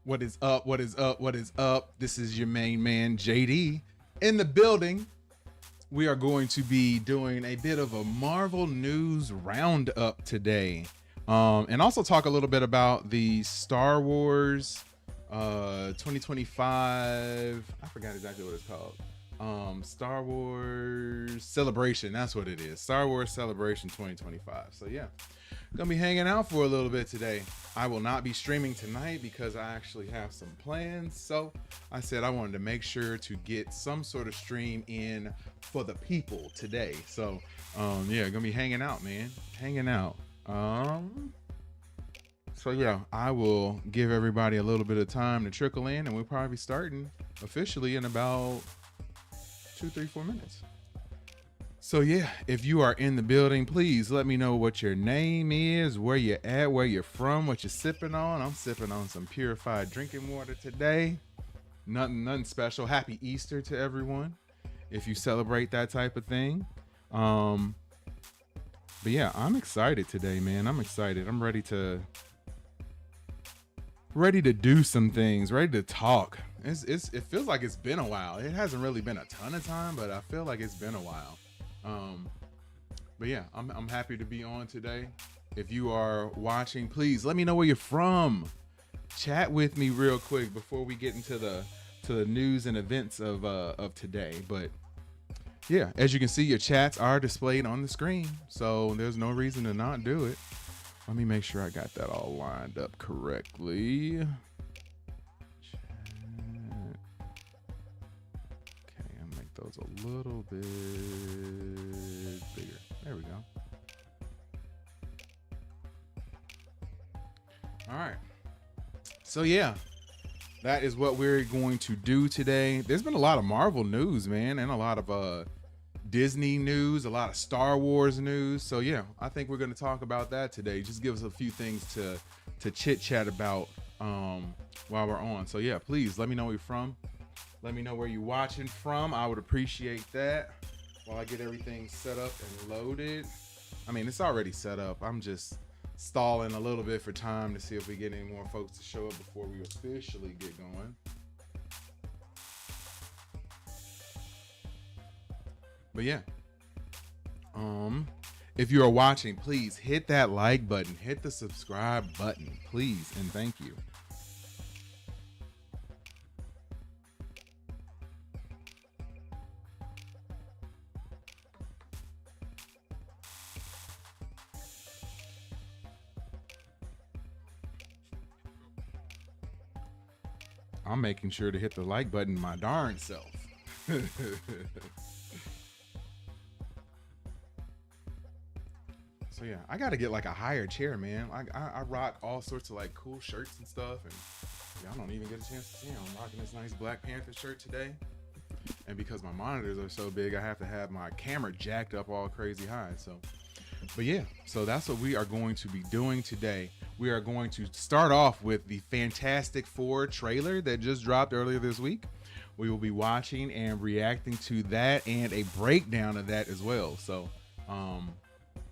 What is up? What is up? What is up? This is your main man, JD, in the building. We are going to be doing a bit of a Marvel news roundup today. And also talk a little bit about the Star Wars 2025. I forgot exactly what it's called. Star Wars Celebration. That's what it is. Star Wars Celebration 2025. So yeah, gonna be hanging out for a little bit today. I will not be streaming tonight because I actually have some plans. So I said I wanted to make sure to get some sort of stream in for the people today. So yeah, gonna be hanging out, man. Hanging out. So yeah, I will give everybody a little bit of time to trickle in, and we'll probably be starting officially in about 2, 3, 4 minutes. So yeah, if you are in the building, please let me know what your name is, where you're at, where you're from, what you're sipping on. I'm sipping on some purified drinking water today. Nothing special. Happy Easter to everyone, if you celebrate that type of thing. But yeah, I'm excited today, man. I'm excited. I'm ready to do some things, ready to talk. It feels like it's been a while. It hasn't really been a ton of time, but I feel like it's been a while. But yeah, I'm happy to be on today. If you are watching, please let me know where you're from. Chat with me real quick before we get into the news and events of today. But yeah, as you can see, your chats are displayed on the screen, so there's no reason to not do it. Let me make sure I got that all lined up correctly. Chat. Okay, I'll make those a little bit bigger. There we go. All right. So yeah, that is what we're going to do today. There's been a lot of Marvel news, man, and a lot of Disney news, a lot of Star Wars news. So yeah, I think we're going to talk about that today. Just give us a few things to chit chat about while we're on. So yeah, please let me know where you're from. Let me know where you're watching from. I would appreciate that while I get everything set up and loaded. I mean, it's already set up. I'm just stalling a little bit for time to see if we get any more folks to show up before we officially get going. But yeah, if you are watching, please hit that like button, hit the subscribe button, please, and thank you. I'm making sure to hit the like button my darn self. So yeah, I gotta get like a higher chair, man. I rock all sorts of like cool shirts and stuff, and y'all don't even get a chance to see them. I'm rocking this nice Black Panther shirt today, and because my monitors are so big, I have to have my camera jacked up all crazy high. So, but yeah, so that's what we are going to be doing today. We are going to start off with the Fantastic Four trailer that just dropped earlier this week. We will be watching and reacting to that and a breakdown of that as well. So,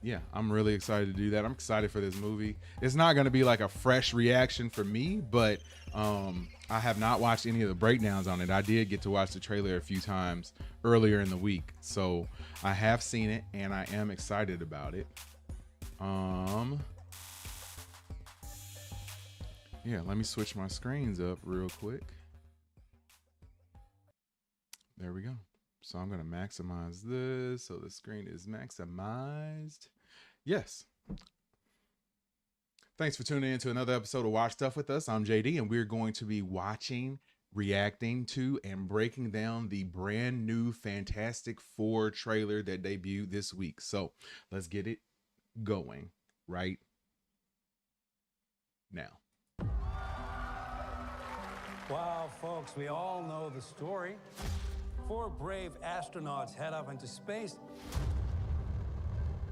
yeah, I'm really excited to do that. I'm excited for this movie. It's not going to be like a fresh reaction for me, but I have not watched any of the breakdowns on it. I did get to watch the trailer a few times earlier in the week, so I have seen it and I am excited about it. Yeah, let me switch my screens up real quick. There we go. So I'm going to maximize this so the screen is maximized. Yes. Thanks for tuning in to another episode of Watch Stuff with us. I'm JD, and we're going to be watching, reacting to, and breaking down the brand new Fantastic Four trailer that debuted this week. So let's get it going right now. Wow, folks, we all know the story. 4 brave astronauts head off into space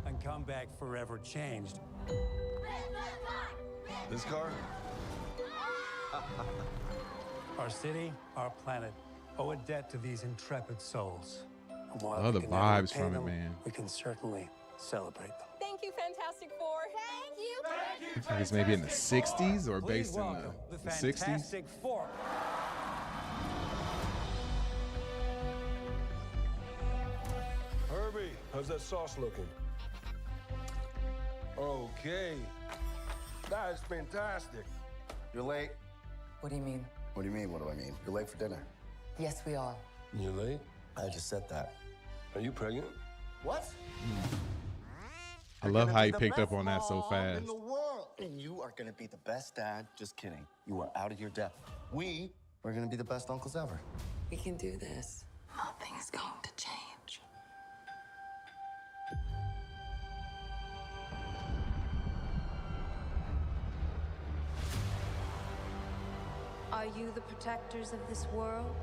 and come back forever changed. This car? Our city, our planet, owe a debt to these intrepid souls. And while Oh, the we can never vibes repay from it, them, man. we can certainly celebrate them. Thank you, Fantastic Four. Thank you. Thank you! Looks like it's maybe in the 60s or Please based in welcome the 60s. Fantastic Four. Herbie, how's that sauce looking? Okay. That is fantastic. You're late. What do you mean? What do you mean, what do I mean? You're late for dinner. Yes, we are. You late? I just said that. Are you pregnant? What? I love how he picked up on that so In fast. the world. And you are gonna be the best dad. Just kidding. You are out of your depth. We are gonna be the best uncles ever. We can do this. Nothing's going to change. Are you the protectors of this world?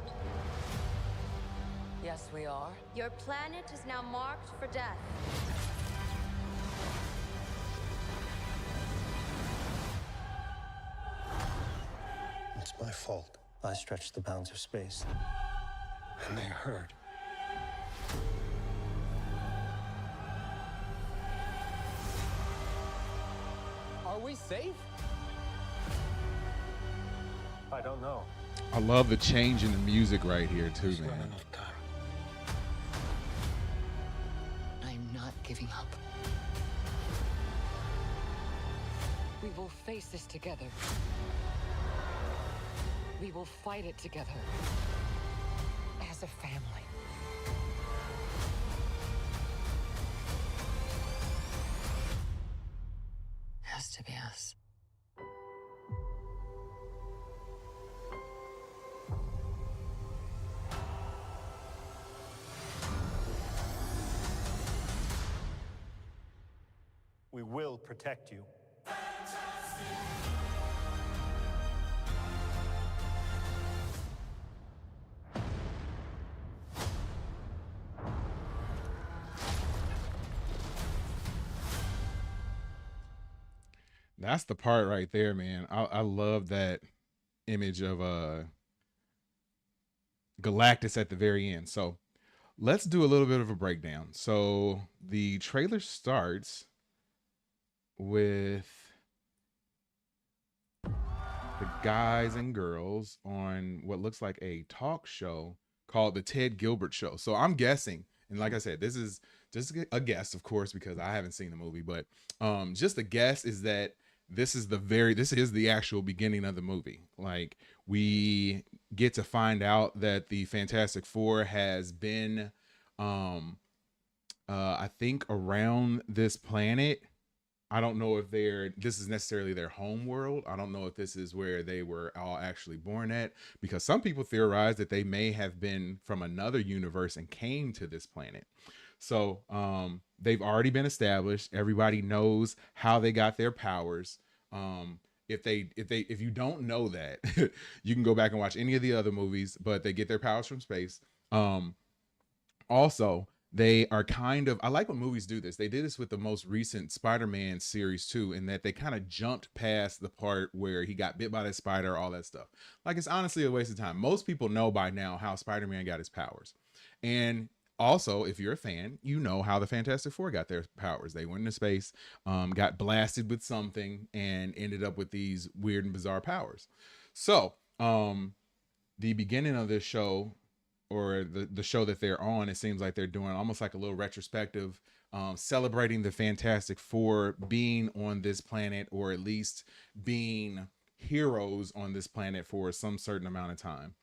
Yes, we are. Your planet is now marked for death. It's my fault. I stretched the bounds of space. And they hurt. Are we safe? I don't know. I love the change in the music right here too, There's not man. enough time. I'm not giving up. We will face this together. We will fight it together. As a family. Has to be us. We will protect you. That's the part right there, man. I love that image of Galactus at the very end. So let's do a little bit of a breakdown. So the trailer starts with the guys and girls on what looks like a talk show called the Ted Gilbert Show. So I'm guessing, and like I said, this is just a guess, of course, because I haven't seen the movie, but just a guess is that this is the actual beginning of the movie. Like, we get to find out that the Fantastic Four has been I think around this planet. I don't know if this is necessarily their home world. I don't know if this is where they were all actually born at, because some people theorize that they may have been from another universe and came to this planet. So they've already been established. Everybody knows how they got their powers. If you don't know that, you can go back and watch any of the other movies, but they get their powers from space. Also, they are I like when movies do this. They did this with the most recent Spider-Man series too, in that they kind of jumped past the part where he got bit by that spider, all that stuff. Like, it's honestly a waste of time. Most people know by now how Spider-Man got his powers. And also, if you're a fan, you know how the Fantastic Four got their powers. They went into space, got blasted with something, and ended up with these weird and bizarre powers. So, the beginning of this show, or the show that they're on, it seems like they're doing almost like a little retrospective, celebrating the Fantastic Four being on this planet, or at least being heroes on this planet for some certain amount of time.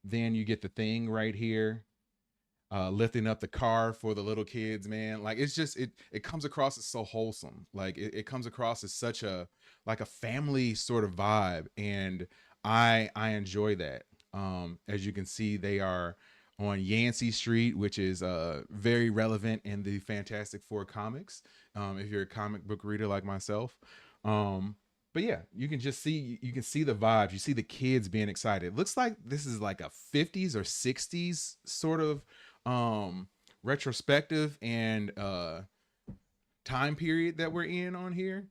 Then you get the Thing right here, lifting up the car for the little kids, man. Like, it's just, it comes across as so wholesome. Like, it comes across as such a family sort of vibe, and I enjoy that. As you can see, they are on Yancey Street, which is very relevant in the Fantastic Four comics, if you're a comic book reader like myself. But yeah, you can see the vibes. You see the kids being excited. It looks like this is like a 50s or 60s sort of retrospective and time period that we're in on here.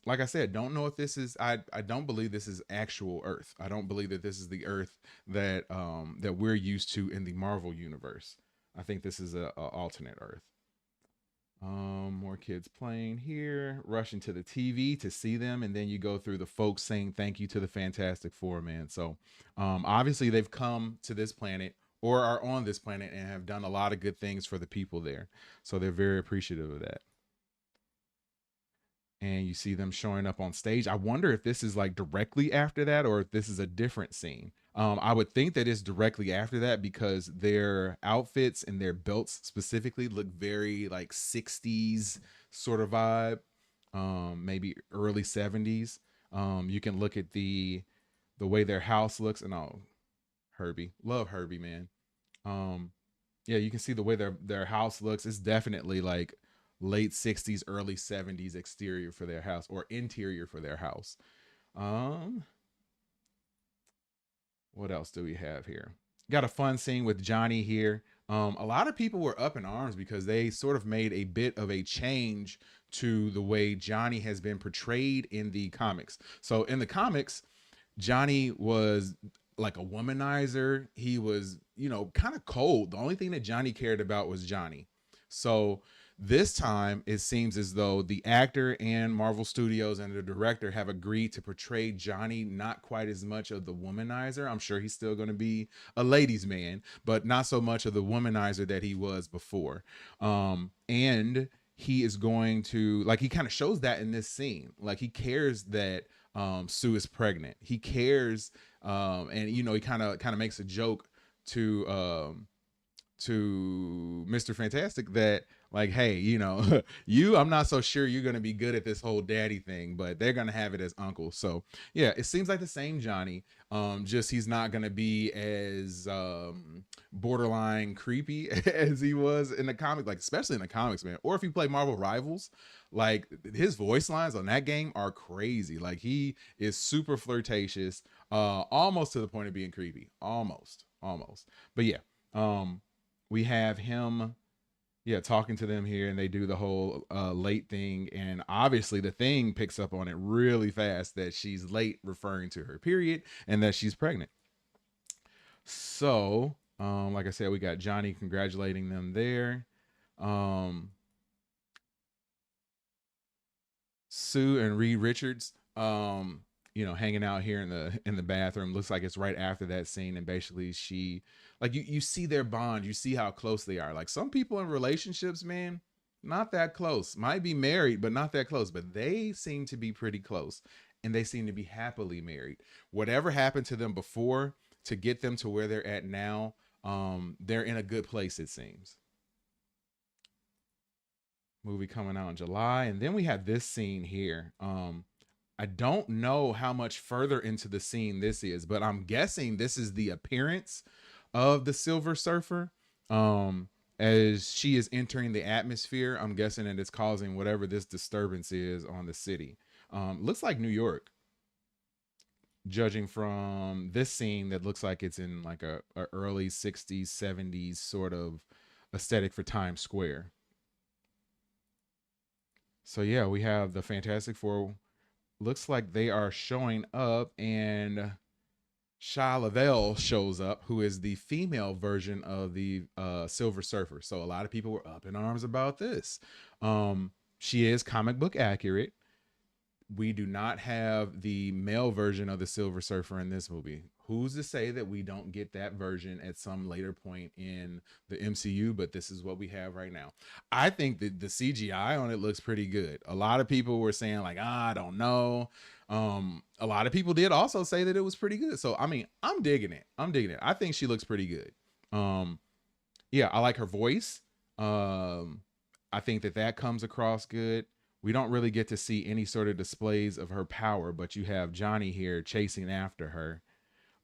Like I said, don't know if this is, I don't believe this is actual Earth. I don't believe that this is the Earth that that we're used to in the Marvel universe. I think this is a alternate Earth. More kids playing here, rushing to the TV to see them, and then you go through the folks saying thank you to the Fantastic Four, man. So obviously they've come to this planet or are on this planet and have done a lot of good things for the people there. So they're very appreciative of that. And you see them showing up on stage. I wonder if this is like directly after that or if this is a different scene. I would think that it's directly after that because their outfits and their belts specifically look very like 60s sort of vibe, maybe early 70s. You can look at the way their house looks, and Herbie, love Herbie, man. Yeah, you can see the way their house looks. It's definitely like late 60s, early 70s exterior for their house or interior for their house. What else do we have here? Got a fun scene with Johnny here. A lot of people were up in arms because they sort of made a bit of a change to the way Johnny has been portrayed in the comics. So in the comics, Johnny was like a womanizer. He was, kind of cold. The only thing that Johnny cared about was Johnny. So this time, it seems as though the actor and Marvel Studios and the director have agreed to portray Johnny not quite as much of the womanizer. I'm sure he's still going to be a ladies' man, but not so much of the womanizer that he was before. And he is going to, like, he kind of shows that in this scene. Like, he cares that Sue is pregnant. He cares, and he kind of makes a joke to Mr. Fantastic that, like, hey, I'm not so sure you're going to be good at this whole daddy thing, but they're going to have it as uncle. So yeah, it seems like the same Johnny, just he's not going to be as borderline creepy as he was in the comic, like especially in the comics, man. Or if you play Marvel Rivals, like his voice lines on that game are crazy. Like he is super flirtatious, almost to the point of being creepy, almost. But yeah, we have him, talking to them here, and they do the whole late thing, and obviously the Thing picks up on it really fast that she's late, referring to her period, and that she's pregnant. So, like I said, we got Johnny congratulating them there. Sue and Reed Richards, hanging out here in the bathroom. Looks like it's right after that scene, and basically she, like, you see their bond, you see how close they are. Like some people in relationships, man, not that close, might be married, but not that close, but they seem to be pretty close, and they seem to be happily married. Whatever happened to them before to get them to where they're at now, they're in a good place, it seems. Movie coming out in July. And then we have this scene here. I don't know how much further into the scene this is, but I'm guessing this is the appearance of the Silver Surfer. As she is entering the atmosphere, I'm guessing that it's causing whatever this disturbance is on the city. Looks like New York, judging from this scene that looks like it's in like a early 60s, 70s sort of aesthetic for Times Square. So yeah, we have the Fantastic Four. Looks like they are showing up, and Shia LaBeouf shows up, who is the female version of the Silver Surfer. So a lot of people were up in arms about this. She is comic book accurate. We do not have the male version of the Silver Surfer in this movie. Who's to say that we don't get that version at some later point in the MCU, but this is what we have right now. I think that the CGI on it looks pretty good. A lot of people were saying like, I don't know. A lot of people did also say that it was pretty good. So, I mean, I'm digging it. I think she looks pretty good. Yeah, I like her voice. I think that comes across good. We don't really get to see any sort of displays of her power, but you have Johnny here chasing after her.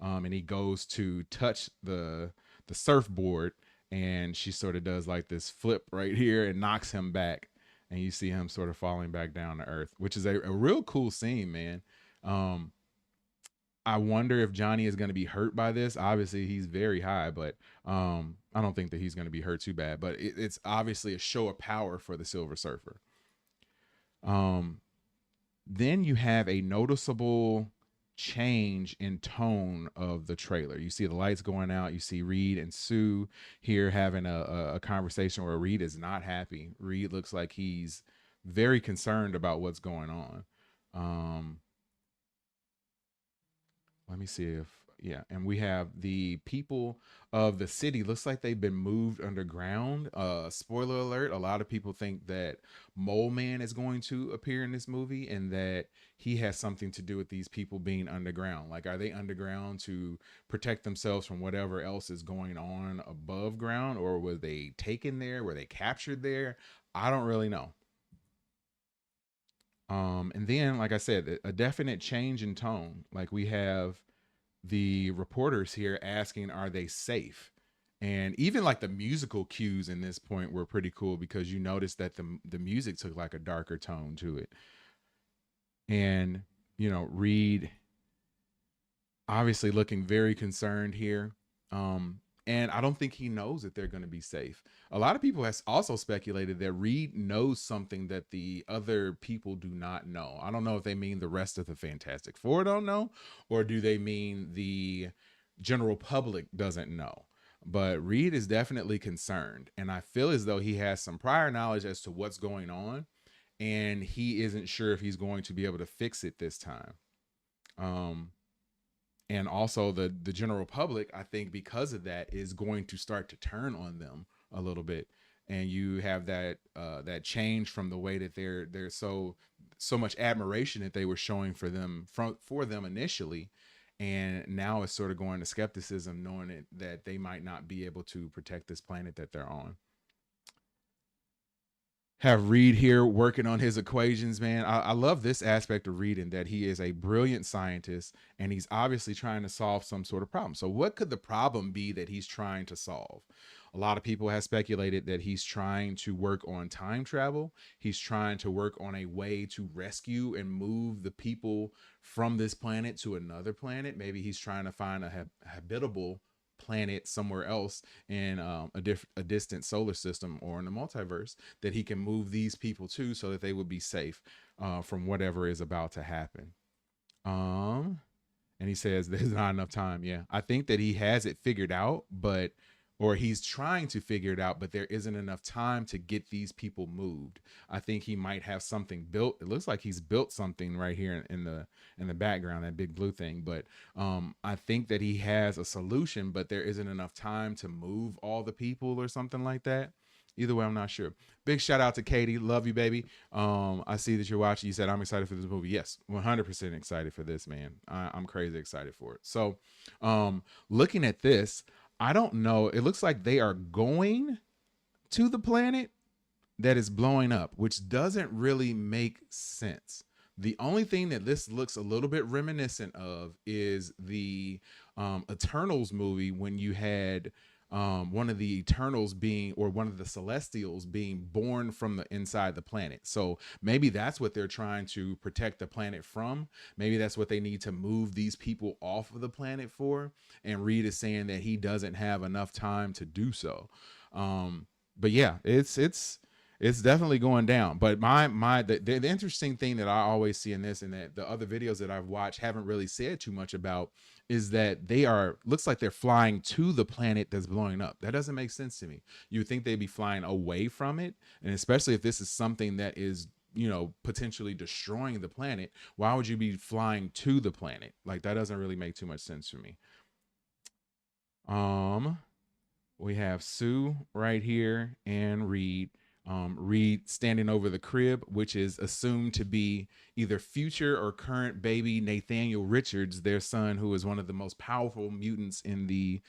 And he goes to touch the surfboard, and she sort of does like this flip right here and knocks him back. And you see him sort of falling back down to earth, which is a real cool scene, man. I wonder if Johnny is going to be hurt by this. Obviously, he's very high, but I don't think that he's going to be hurt too bad. But it's obviously a show of power for the Silver Surfer. Then you have a noticeable change in tone of the trailer. You see the lights going out. You see Reed and Sue here having a conversation where Reed is not happy. Reed looks like he's very concerned about what's going on. Let me see if, yeah. And we have the people of the city. Looks like they've been moved underground. Spoiler alert. A lot of people think that Mole Man is going to appear in this movie and that he has something to do with these people being underground. Like, are they underground to protect themselves from whatever else is going on above ground? Or were they taken there? Were they captured there? I don't really know. And then, like I said, a definite change in tone. Like, we have the reporters here asking, are they safe? And even like the musical cues in this point were pretty cool, because you notice that the music took like a darker tone to it. And, you know, Reed obviously looking very concerned here. And I don't think he knows that they're going to be safe. A lot of people has also speculated that Reed knows something that the other people do not know. I don't know if they mean the rest of the Fantastic Four don't know, or do they mean the general public doesn't know. But Reed is definitely concerned. And I feel as though he has some prior knowledge as to what's going on, and he isn't sure if he's going to be able to fix it this time. And also the general public, I think because of that, is going to start to turn on them a little bit. And you have that that change from the way that they're so much admiration that they were showing for them initially. And now it's sort of going to skepticism, knowing that they might not be able to protect this planet that they're on. Have Reed here working on his equations, man. I love this aspect of Reed, in that he is a brilliant scientist and he's obviously trying to solve some sort of problem. So what could the problem be that he's trying to solve? A lot of people have speculated that he's trying to work on time travel. He's trying to work on a way to rescue and move the people from this planet to another planet. Maybe he's trying to find a habitable planet somewhere else in a distant solar system or in the multiverse that he can move these people to, so that they would be safe from whatever is about to happen. And he says there's not enough time. Yeah, I think that he has it figured out, or he's trying to figure it out, but there isn't enough time to get these people moved. I think he might have something built. It looks like he's built something right here in the background, that big blue thing. But I think that he has a solution, but there isn't enough time to move all the people or something like that. Either way, I'm not sure. Big shout out to Katie. Love you, baby. I see that you're watching. You said, I'm excited for this movie. Yes, 100% excited for this, man. I'm crazy excited for it. So looking at this, I don't know. It looks like they are going to the planet that is blowing up, which doesn't really make sense. The only thing that this looks a little bit reminiscent of is the Eternals movie, when you had one of the Eternals being, or one of the Celestials being born from the inside the planet. So maybe that's what they're trying to protect the planet from. Maybe that's what they need to move these people off of the planet for. And Reed is saying that he doesn't have enough time to do so. But yeah, it's definitely going down. But the interesting thing that I always see in this, and that the other videos that I've watched haven't really said too much about, is that looks like they're flying to the planet that's blowing up. That doesn't make sense to me. You would think they'd be flying away from it. And especially if this is something that is, you know, potentially destroying the planet, why would you be flying to the planet? Like, that doesn't really make too much sense to me. We have Sue right here and Reed. Reed standing over the crib, which is assumed to be either future or current baby Nathaniel Richards, their son, who is one of the most powerful mutants in the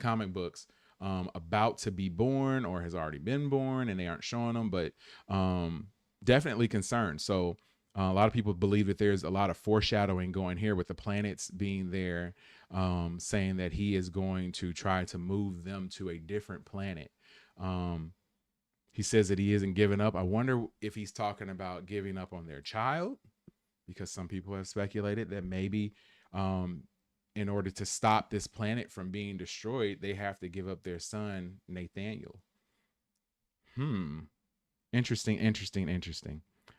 comic books, about to be born or has already been born, and they aren't showing him, but definitely concerned. So a lot of people believe that there's a lot of foreshadowing going here with the planets being there, saying that he is going to try to move them to a different planet. He says that he isn't giving up. I wonder if he's talking about giving up on their child, because some people have speculated that maybe in order to stop this planet from being destroyed, they have to give up their son, Nathaniel. Interesting.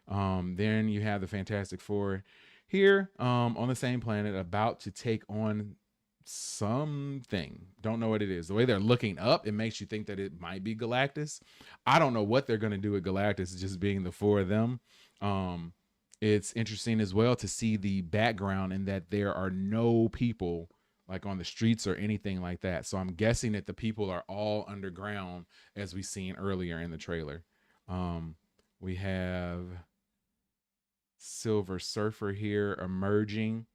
Then you have the Fantastic Four here on the same planet, about to take on something. Don't know what it is. The way they're looking up, it makes you think that it might be Galactus. I don't know what they're going to do with Galactus, just being the four of them. It's interesting as well to see the background and that there are no people like on the streets or anything like that. So I'm guessing that the people are all underground, as we seen earlier in the trailer. We have Silver Surfer here emerging.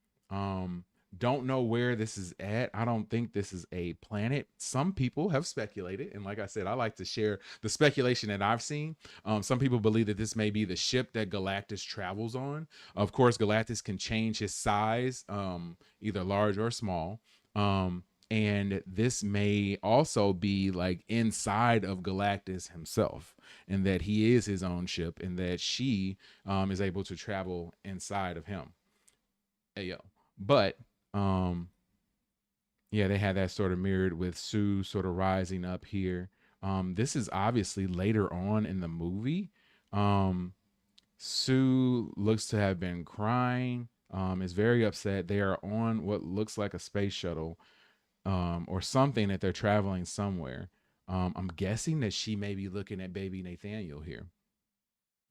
Don't know where this is at. I don't think this is a planet. Some people have speculated, and like I said, I like to share the speculation that I've seen. Some people believe that this may be the ship that Galactus travels on. Of course, Galactus can change his size, either large or small. And this may also be like inside of Galactus himself, and that he is his own ship, and that she is able to travel inside of him. Ayo. But yeah, they had that sort of mirrored with Sue sort of rising up here. This is obviously later on in the movie. Sue looks to have been crying, is very upset. They are on what looks like a space shuttle, or something, that they're traveling somewhere. I'm guessing that she may be looking at baby Nathaniel here.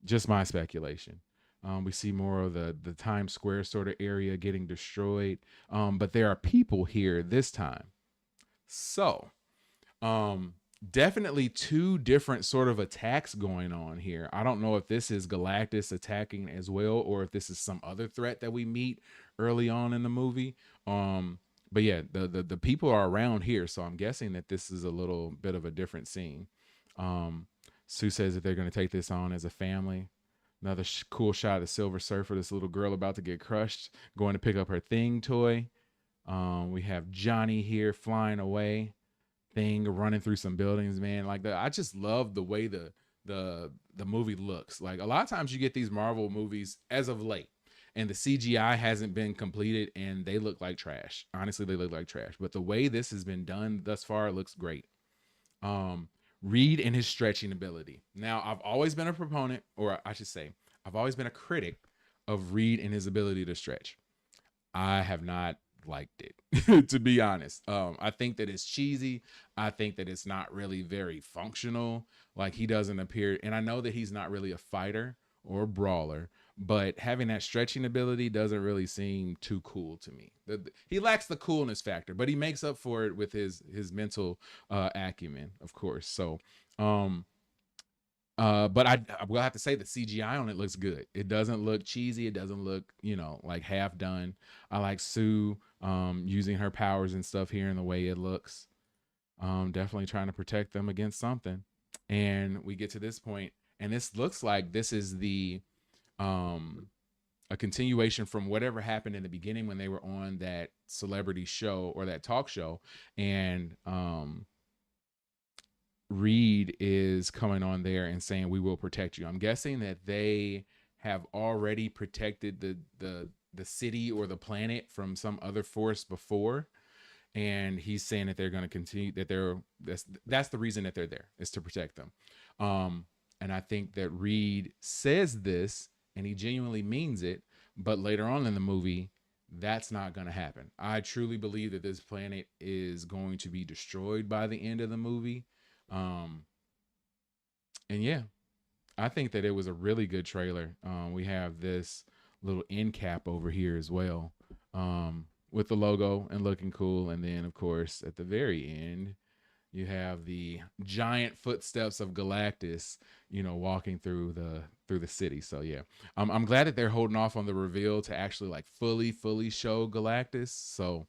Just my speculation. We see more of the Times Square sort of area getting destroyed. But there are people here this time. So, definitely two different sort of attacks going on here. I don't know if this is Galactus attacking as well, or if this is some other threat that we meet early on in the movie. But yeah, the people are around here. So I'm guessing that this is a little bit of a different scene. Sue says that they're going to take this on as a family. Another cool shot of Silver Surfer, this little girl about to get crushed, going to pick up her Thing toy. We have Johnny here flying away. Thing running through some buildings, man. Like I just love the way the movie looks. Like a lot of times you get these Marvel movies as of late, and the CGI hasn't been completed, and they look like trash. Honestly, they look like trash. But the way this has been done thus far, it looks great. Reed and his stretching ability. Now, I've always been a proponent, or I should say, I've always been a critic of Reed and his ability to stretch. I have not liked it, to be honest. I think that it's cheesy. I think that it's not really very functional. Like, he doesn't appear, and I know that he's not really a fighter or a brawler, but having that stretching ability doesn't really seem too cool to me. He lacks the coolness factor, but he makes up for it with his mental acumen, of course. So, but I will have to say the CGI on it looks good. It doesn't look cheesy. It doesn't look, like half done. I like Sue using her powers and stuff here in the way it looks. Definitely trying to protect them against something. And we get to this point, and this looks like this is a continuation from whatever happened in the beginning when they were on that celebrity show or that talk show, and Reed is coming on there and saying, "We will protect you." I'm guessing that they have already protected the city or the planet from some other force before, and he's saying that they're going to continue, that that's the reason that they're there, is to protect them. And I think that Reed says this and he genuinely means it, but later on in the movie, that's not going to happen. I truly believe that this planet is going to be destroyed by the end of the movie. And yeah, I think that it was a really good trailer. We have this little end cap over here as well, with the logo and looking cool. And then, of course, at the very end, you have the giant footsteps of Galactus, walking through the city. So yeah, I'm glad that they're holding off on the reveal to actually like fully show Galactus. So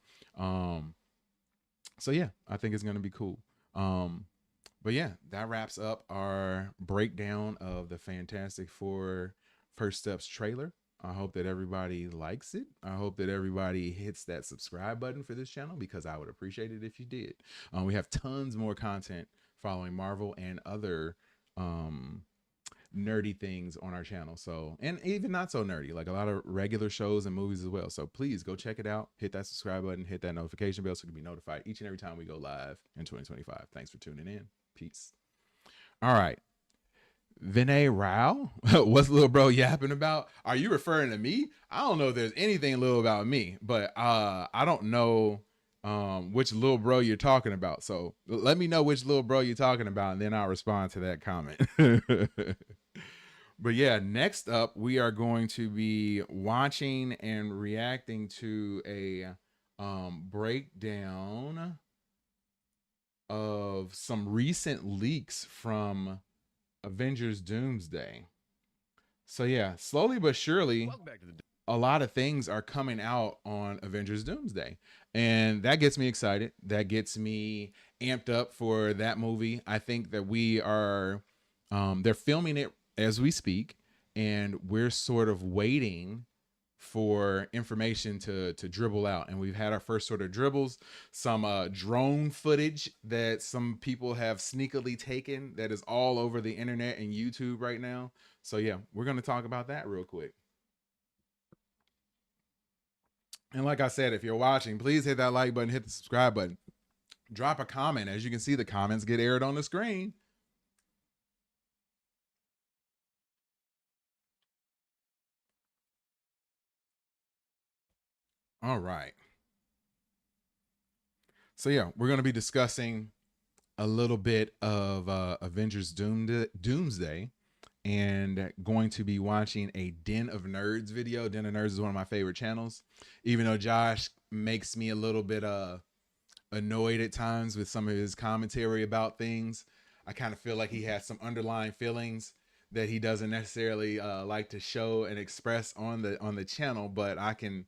yeah, I think it's gonna be cool. But yeah, that wraps up our breakdown of the Fantastic Four First Steps trailer. I hope that everybody likes it. I hope that everybody hits that subscribe button for this channel, because I would appreciate it if you did. We have tons more content following Marvel and other nerdy things on our channel. So, and even not so nerdy, like a lot of regular shows and movies as well. So please go check it out. Hit that subscribe button, hit that notification bell so you can be notified each and every time we go live in 2025. Thanks for tuning in. Peace. All right. Vinay Rao? What's little bro yapping about? Are you referring to me? I don't know if there's anything little about me, but I don't know which little bro you're talking about. So let me know which little bro you're talking about, and then I'll respond to that comment. But yeah, next up, we are going to be watching and reacting to a breakdown of some recent leaks from Avengers Doomsday. So yeah, slowly but surely, a lot of things are coming out on Avengers Doomsday, and that gets me excited. That gets me amped up for that movie. I think that we are they're filming it as we speak, and we're sort of waiting for information to dribble out. And we've had our first sort of dribbles, some drone footage that some people have sneakily taken that is all over the internet and YouTube right now. So yeah, we're going to talk about that real quick. And like I said, if you're watching, please hit that like button, hit the subscribe button, drop a comment. As you can see, the comments get aired on the screen. All right. So yeah, we're going to be discussing a little bit of Avengers Doomsday, and going to be watching a Den of Nerds video. Den of Nerds is one of my favorite channels, even though Josh makes me a little bit annoyed at times with some of his commentary about things. I kind of feel like he has some underlying feelings that he doesn't necessarily like to show and express on the channel, but I can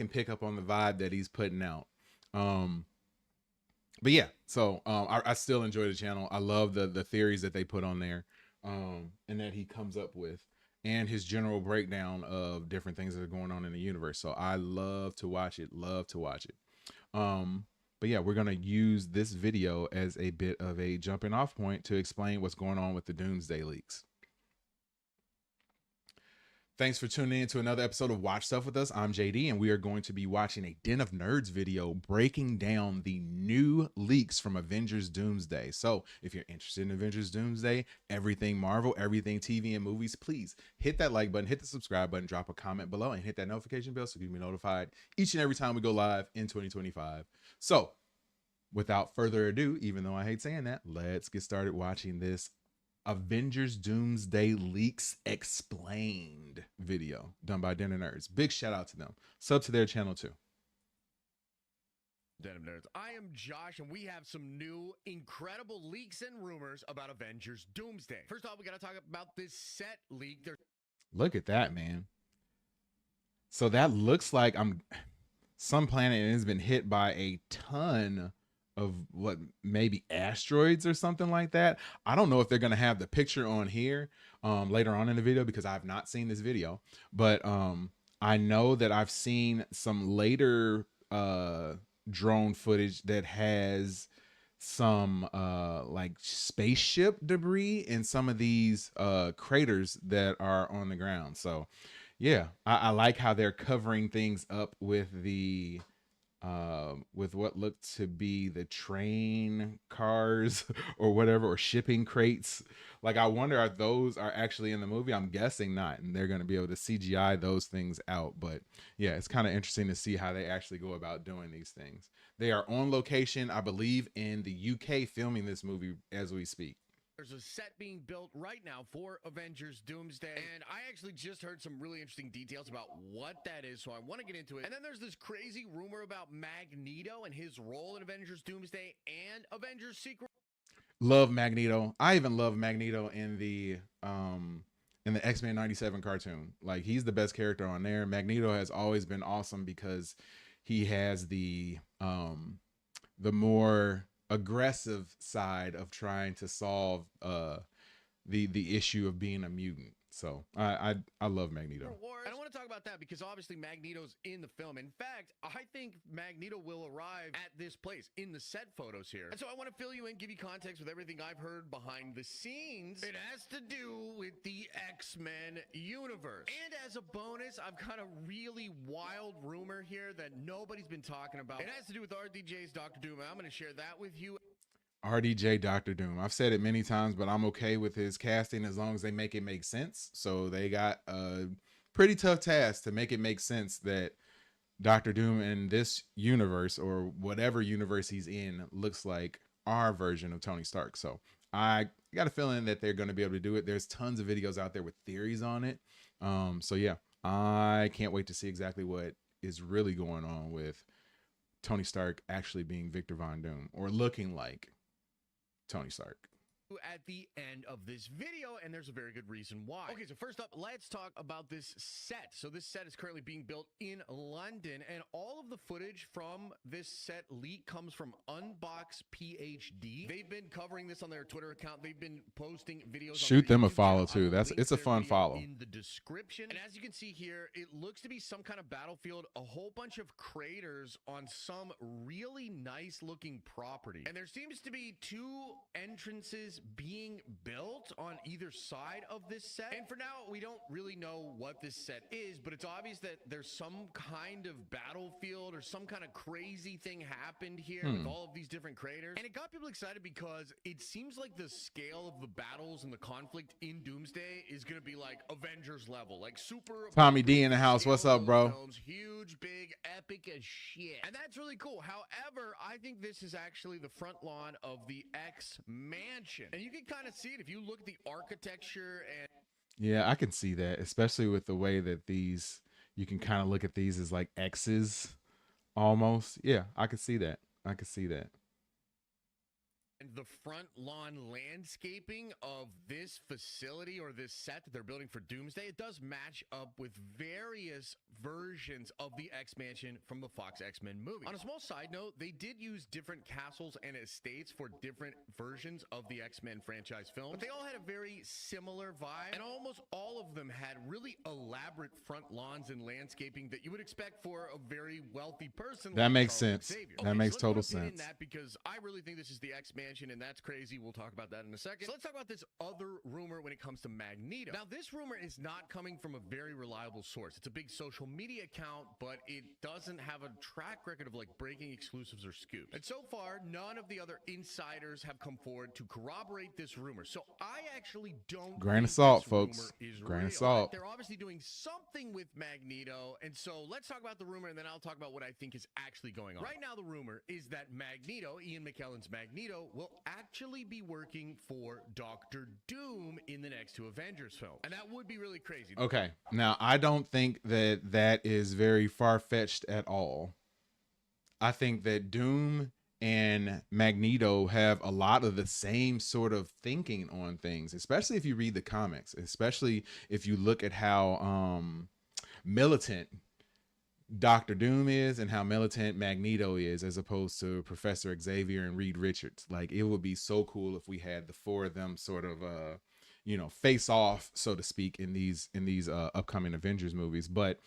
pick up on the vibe that he's putting out. But yeah, so I still enjoy the channel. I love the theories that they put on there, and that he comes up with, and his general breakdown of different things that are going on in the universe. So I love to watch it. But yeah, we're going to use this video as a bit of a jumping off point to explain what's going on with the Doomsday leaks. Thanks for tuning in to another episode of Watch Stuff with us. I'm JD, and we are going to be watching a Den of Nerds video breaking down the new leaks from Avengers Doomsday. So if you're interested in Avengers Doomsday, everything Marvel, everything TV and movies, please hit that like button, hit the subscribe button, drop a comment below, and hit that notification bell so you can be notified each and every time we go live in 2025. So without further ado, even though I hate saying that, let's get started watching this Avengers Doomsday Leaks Explained video done by Den of Nerds. Big shout out to them. Sub to their channel too. Den of Nerds. I am Josh, and we have some new incredible leaks and rumors about Avengers Doomsday. First off, we got to talk about this set leak. Look at that, man. So that looks like some planet has been hit by a ton of what, maybe asteroids or something like that. I don't know if they're going to have the picture on here later on in the video, because I've not seen this video, but I know that I've seen some later drone footage that has some like spaceship debris in some of these craters that are on the ground. So yeah, I like how they're covering things up with the with what looked to be the train cars or whatever, or shipping crates. Like, I wonder if those are actually in the movie. I'm guessing not, and they're going to be able to CGI those things out. But yeah, it's kind of interesting to see how they actually go about doing these things. They are on location, I believe, in the UK, filming this movie as we speak. There's a set being built right now for Avengers Doomsday, and I actually just heard some really interesting details about what that is, so I want to get into it. And then there's this crazy rumor about Magneto and his role in Avengers Doomsday and Avengers Secret. Love Magneto. I even love Magneto in the X-Men 97 cartoon. Like, he's the best character on there. Magneto has always been awesome because he has the more aggressive side of trying to solve the issue of being a mutant. So I love Magneto. I don't want to talk about that because obviously Magneto's in the film. In fact, I think Magneto will arrive at this place in the set photos here. And so I want to fill you in, give you context with everything I've heard behind the scenes. It has to do with the X-Men universe. And as a bonus, I've got a really wild rumor here that nobody's been talking about. It has to do with RDJ's Doctor Doom. I'm going to share that with you. RDJ Doctor Doom. I've said it many times, but I'm okay with his casting as long as they make it make sense. So they got a pretty tough task to make it make sense that Doctor Doom in this universe, or whatever universe he's in, looks like our version of Tony Stark. So I got a feeling that they're going to be able to do it. There's tons of videos out there with theories on it. So yeah, I can't wait to see exactly what is really going on with Tony Stark actually being Victor Von Doom, or looking like Tony Stark. At the end of this video, and there's a very good reason why. Okay, so first up, let's talk about this set. So this set is currently being built in London, and all of the footage from this set leak comes from Unbox PhD. They've been covering this on their Twitter account. They've been posting videos. Shoot them a follow too. It's a fun follow. In the description, and as you can see here, it looks to be some kind of battlefield, a whole bunch of craters on some really nice looking property, and there seems to be 2 entrances being built on either side of this set. And for now, we don't really know what this set is, but it's obvious that there's some kind of battlefield or some kind of crazy thing happened here with all of these different craters. And it got people excited because it seems like the scale of the battles and the conflict in Doomsday is going to be like Avengers level, like super. Tommy D in the house. What's up, bro? Films, huge, big, epic as shit. And that's really cool. However, I think this is actually the front lawn of the X Mansion. And you can kind of see it if you look at the architecture. And yeah, I can see that, especially with the way that these, you can kind of look at these as like X's almost. Yeah, I could see that. I could see that. And the front lawn landscaping of this facility, or this set that they're building for Doomsday, it does match up with various versions of the X-Mansion from the Fox X-Men movie. On a small side note, they did use different castles and estates for different versions of the X-Men franchise film, but they all had a very similar vibe, and almost all of them had really elaborate front lawns and landscaping that you would expect for a very wealthy person. That makes sense. That makes total sense. That, because I really think this is the X-Mansion, and that's crazy. We'll talk about that in a second. So let's talk about this other rumor when it comes to Magneto. Now, this rumor is not coming from a very reliable source. It's a big social media account, but it doesn't have a track record of like breaking exclusives or scoops. And so far, none of the other insiders have come forward to corroborate this rumor. So I actually don't. Grain of salt, folks. Grain of salt. They're obviously doing something with Magneto, and so let's talk about the rumor, and then I'll talk about what I think is actually going on. Right now, the rumor is that Magneto, Ian McKellen's Magneto, will actually be working for Doctor Doom in the next 2 Avengers films, and that would be really crazy. Okay, now I don't think that that is very far-fetched at all. I think that Doom and Magneto have a lot of the same sort of thinking on things, especially if you read the comics, especially if you look at how militant Doctor Doom is and how militant Magneto is, as opposed to Professor Xavier and Reed Richards. Like, it would be so cool if we had the 4 of them sort of you know, face off, so to speak, in these upcoming Avengers movies. But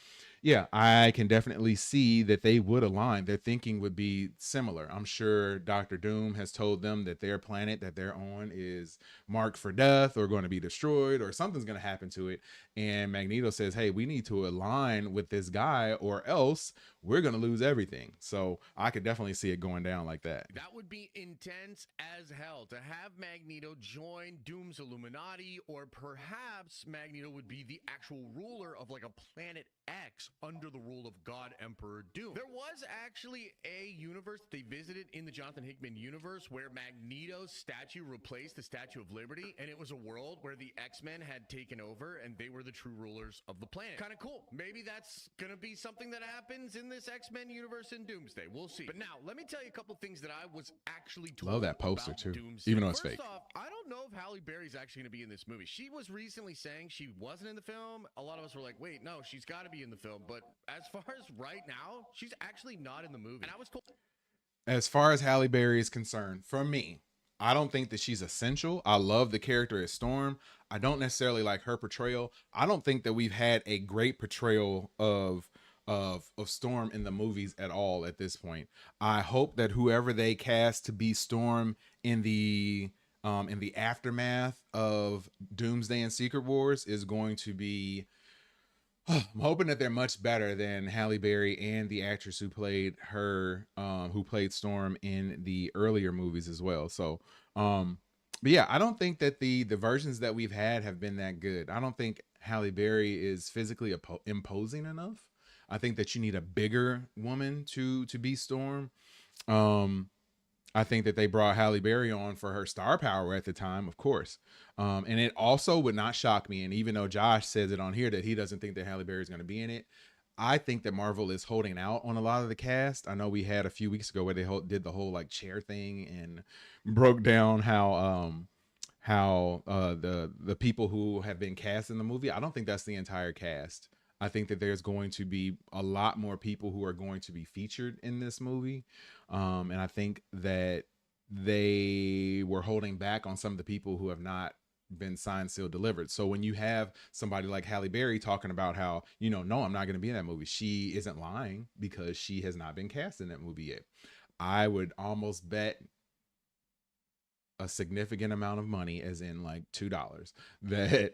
yeah, I can definitely see that they would align. Their thinking would be similar. I'm sure Doctor Doom has told them that their planet that they're on is marked for death, or going to be destroyed, or something's going to happen to it. And Magneto says, hey, we need to align with this guy, or else we're going to lose everything. So I could definitely see it going down like that. That would be intense as hell, to have Magneto join Doom's Illuminati, or perhaps Magneto would be the actual ruler of like a planet X under the rule of God Emperor Doom. There was actually a universe they visited in the Jonathan Hickman universe where Magneto's statue replaced the Statue of Liberty, and it was a world where the X-Men had taken over and they were the true rulers of the planet. Kind of cool. Maybe that's gonna be something that happens in this X-Men universe in Doomsday. We'll see. But now, let me tell you a couple things that I was actually told. Love that poster too, Doomsday. even though it's First fake. off, I don't know if Halle Berry's actually gonna be in this movie. She was recently saying she wasn't in the film. A lot of us were like, wait, no, she's got to be in the film. But as far as right now, she's actually not in the movie. And I was told, as far as Halle Berry is concerned, for me, I don't think that she's essential. I love the character as Storm. I don't necessarily like her portrayal. I don't think that we've had a great portrayal of Storm in the movies at all at this point. I hope that whoever they cast to be Storm in the aftermath of Doomsday and Secret Wars is going to be I'm hoping that they're much better than Halle Berry and the actress who played her, who played Storm in the earlier movies as well. So, but yeah, I don't think that the versions that we've had have been that good. I don't think Halle Berry is physically imposing enough. I think that you need a bigger woman to be Storm. I think that they brought Halle Berry on for her star power at the time, of course. And it also would not shock me. And even though Josh says it on here that he doesn't think that Halle Berry is going to be in it, I think that Marvel is holding out on a lot of the cast. I know we had a few weeks ago where they did the whole like chair thing and broke down how the people who have been cast in the movie. I don't think that's the entire cast. I think that there's going to be a lot more people who are going to be featured in this movie. And I think that they were holding back on some of the people who have not been signed, sealed, delivered. So when you have somebody like Halle Berry talking about how, no, I'm not going to be in that movie, she isn't lying because she has not been cast in that movie yet. I would almost bet a significant amount of money, as in like $2, that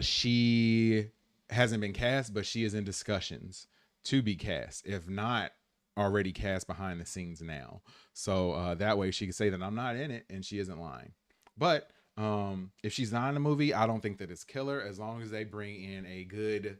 she hasn't been cast, but she is in discussions to be cast, if not already cast behind the scenes now. So that way she can say that I'm not in it and she isn't lying. But if she's not in the movie, I don't think that it's killer, as long as they bring in a good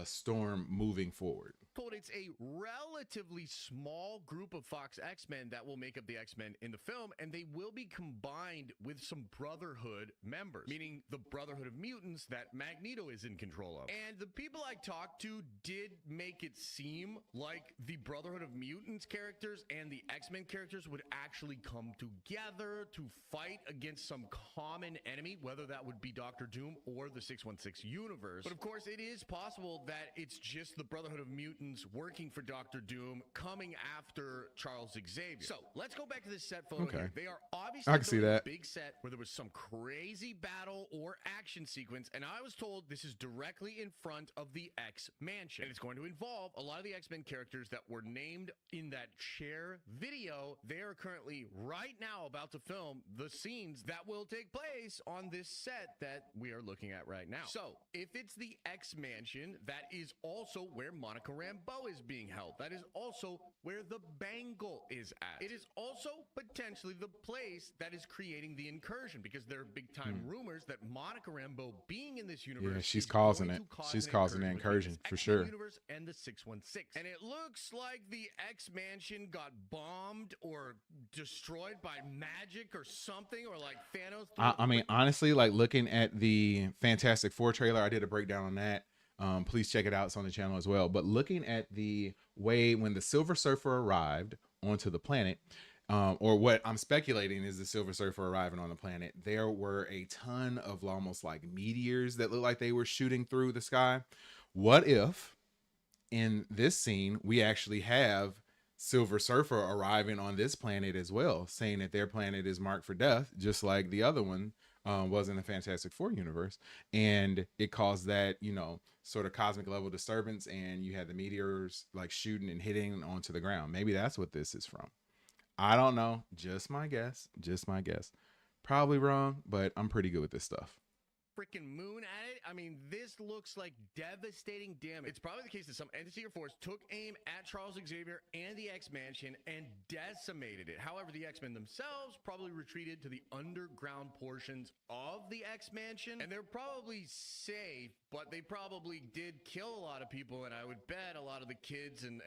Storm moving forward. It's a relatively small group of Fox X-Men that will make up the X-Men in the film, and they will be combined with some Brotherhood members, meaning the Brotherhood of Mutants that Magneto is in control of. And the people I talked to did make it seem like the Brotherhood of Mutants characters and the X-Men characters would actually come together to fight against some common enemy, whether that would be Doctor Doom or the 616 universe. But of course, it is possible that it's just the Brotherhood of Mutants working for Doctor Doom, coming after Charles Xavier. So let's go back to this set photo here. They are obviously I can see that. A big set where there was some crazy battle or action sequence, and I was told this is directly in front of the X Mansion. And it's going to involve a lot of the X-Men characters that were named in that chair video. They are currently right now about to film the scenes that will take place on this set that we are looking at right now. So if it's the X Mansion, that is also where Monica Rambeau is being held. That is also where the Bangle is at. It is also potentially the place that is creating the incursion, because there are big time rumors that Monica Rambeau being in this universe, she's causing it. She's causing the incursion for sure. Universe and the 616. And it looks like the X Mansion got bombed or destroyed by magic or something, or like Thanos. I mean, honestly, like looking at the Fantastic Four trailer, I did a breakdown on that. Please check it out. It's on the channel as well. But looking at the way when the Silver Surfer arrived onto the planet, or what I'm speculating is the Silver Surfer arriving on the planet, there were a ton of almost like meteors that looked like they were shooting through the sky. What if in this scene we actually have Silver Surfer arriving on this planet as well, saying that their planet is marked for death, just like the other one was in the Fantastic Four universe, and it caused that, sort of cosmic level disturbance, and you had the meteors like shooting and hitting onto the ground. Maybe that's what this is from. I don't know. Just my guess. Probably wrong, but I'm pretty good with this stuff. Freaking moon at it. I mean, this looks like devastating damage. It's probably the case that some entity or force took aim at Charles Xavier and the X-Mansion and decimated it. However, the X-Men themselves probably retreated to the underground portions of the X-Mansion, and they're probably safe, but they probably did kill a lot of people, and I would bet a lot of the kids and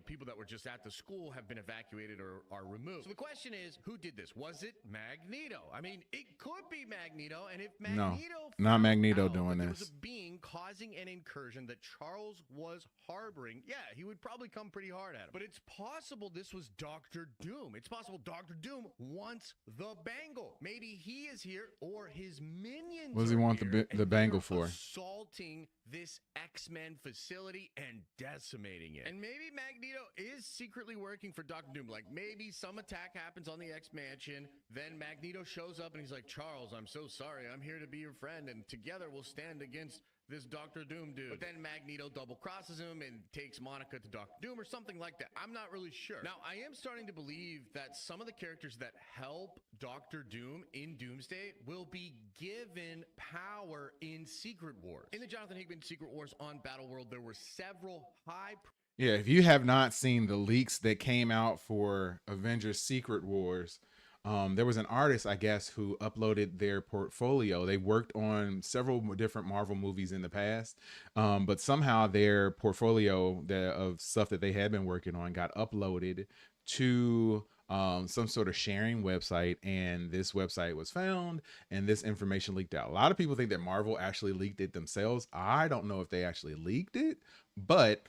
people that were just at the school have been evacuated or are removed. So the question is, who did this? Was it Magneto? I mean, it could be Magneto, and if Magneto not Magneto doing this. Was a being causing an incursion that Charles was harboring, yeah, he would probably come pretty hard at him. But it's possible this was Doctor Doom. It's possible Doctor Doom wants the Bangle. Maybe he is here, or his minions. What does he want the Bangle for? Assaulting this X-Men facility and decimating it. And maybe Magneto is secretly working for Doctor Doom. Like maybe some attack happens on the X-Mansion, then Magneto shows up and he's like, Charles, I'm so sorry. I'm here to be your friend, and together we'll stand against this Doctor Doom dude. But then Magneto double crosses him and takes Monica to Doctor Doom or something like that. I'm not really sure. Now, I am starting to believe that some of the characters that help Doctor Doom in Doomsday will be given power in Secret Wars. In the Jonathan Hickman Secret Wars on Battleworld, there were several high... Yeah, if you have not seen the leaks that came out for Avengers Secret Wars, there was an artist, I guess, who uploaded their portfolio. They worked on several different Marvel movies in the past, but somehow their portfolio of stuff that they had been working on got uploaded to some sort of sharing website, and this website was found, and this information leaked out. A lot of people think that Marvel actually leaked it themselves. I don't know if they actually leaked it, but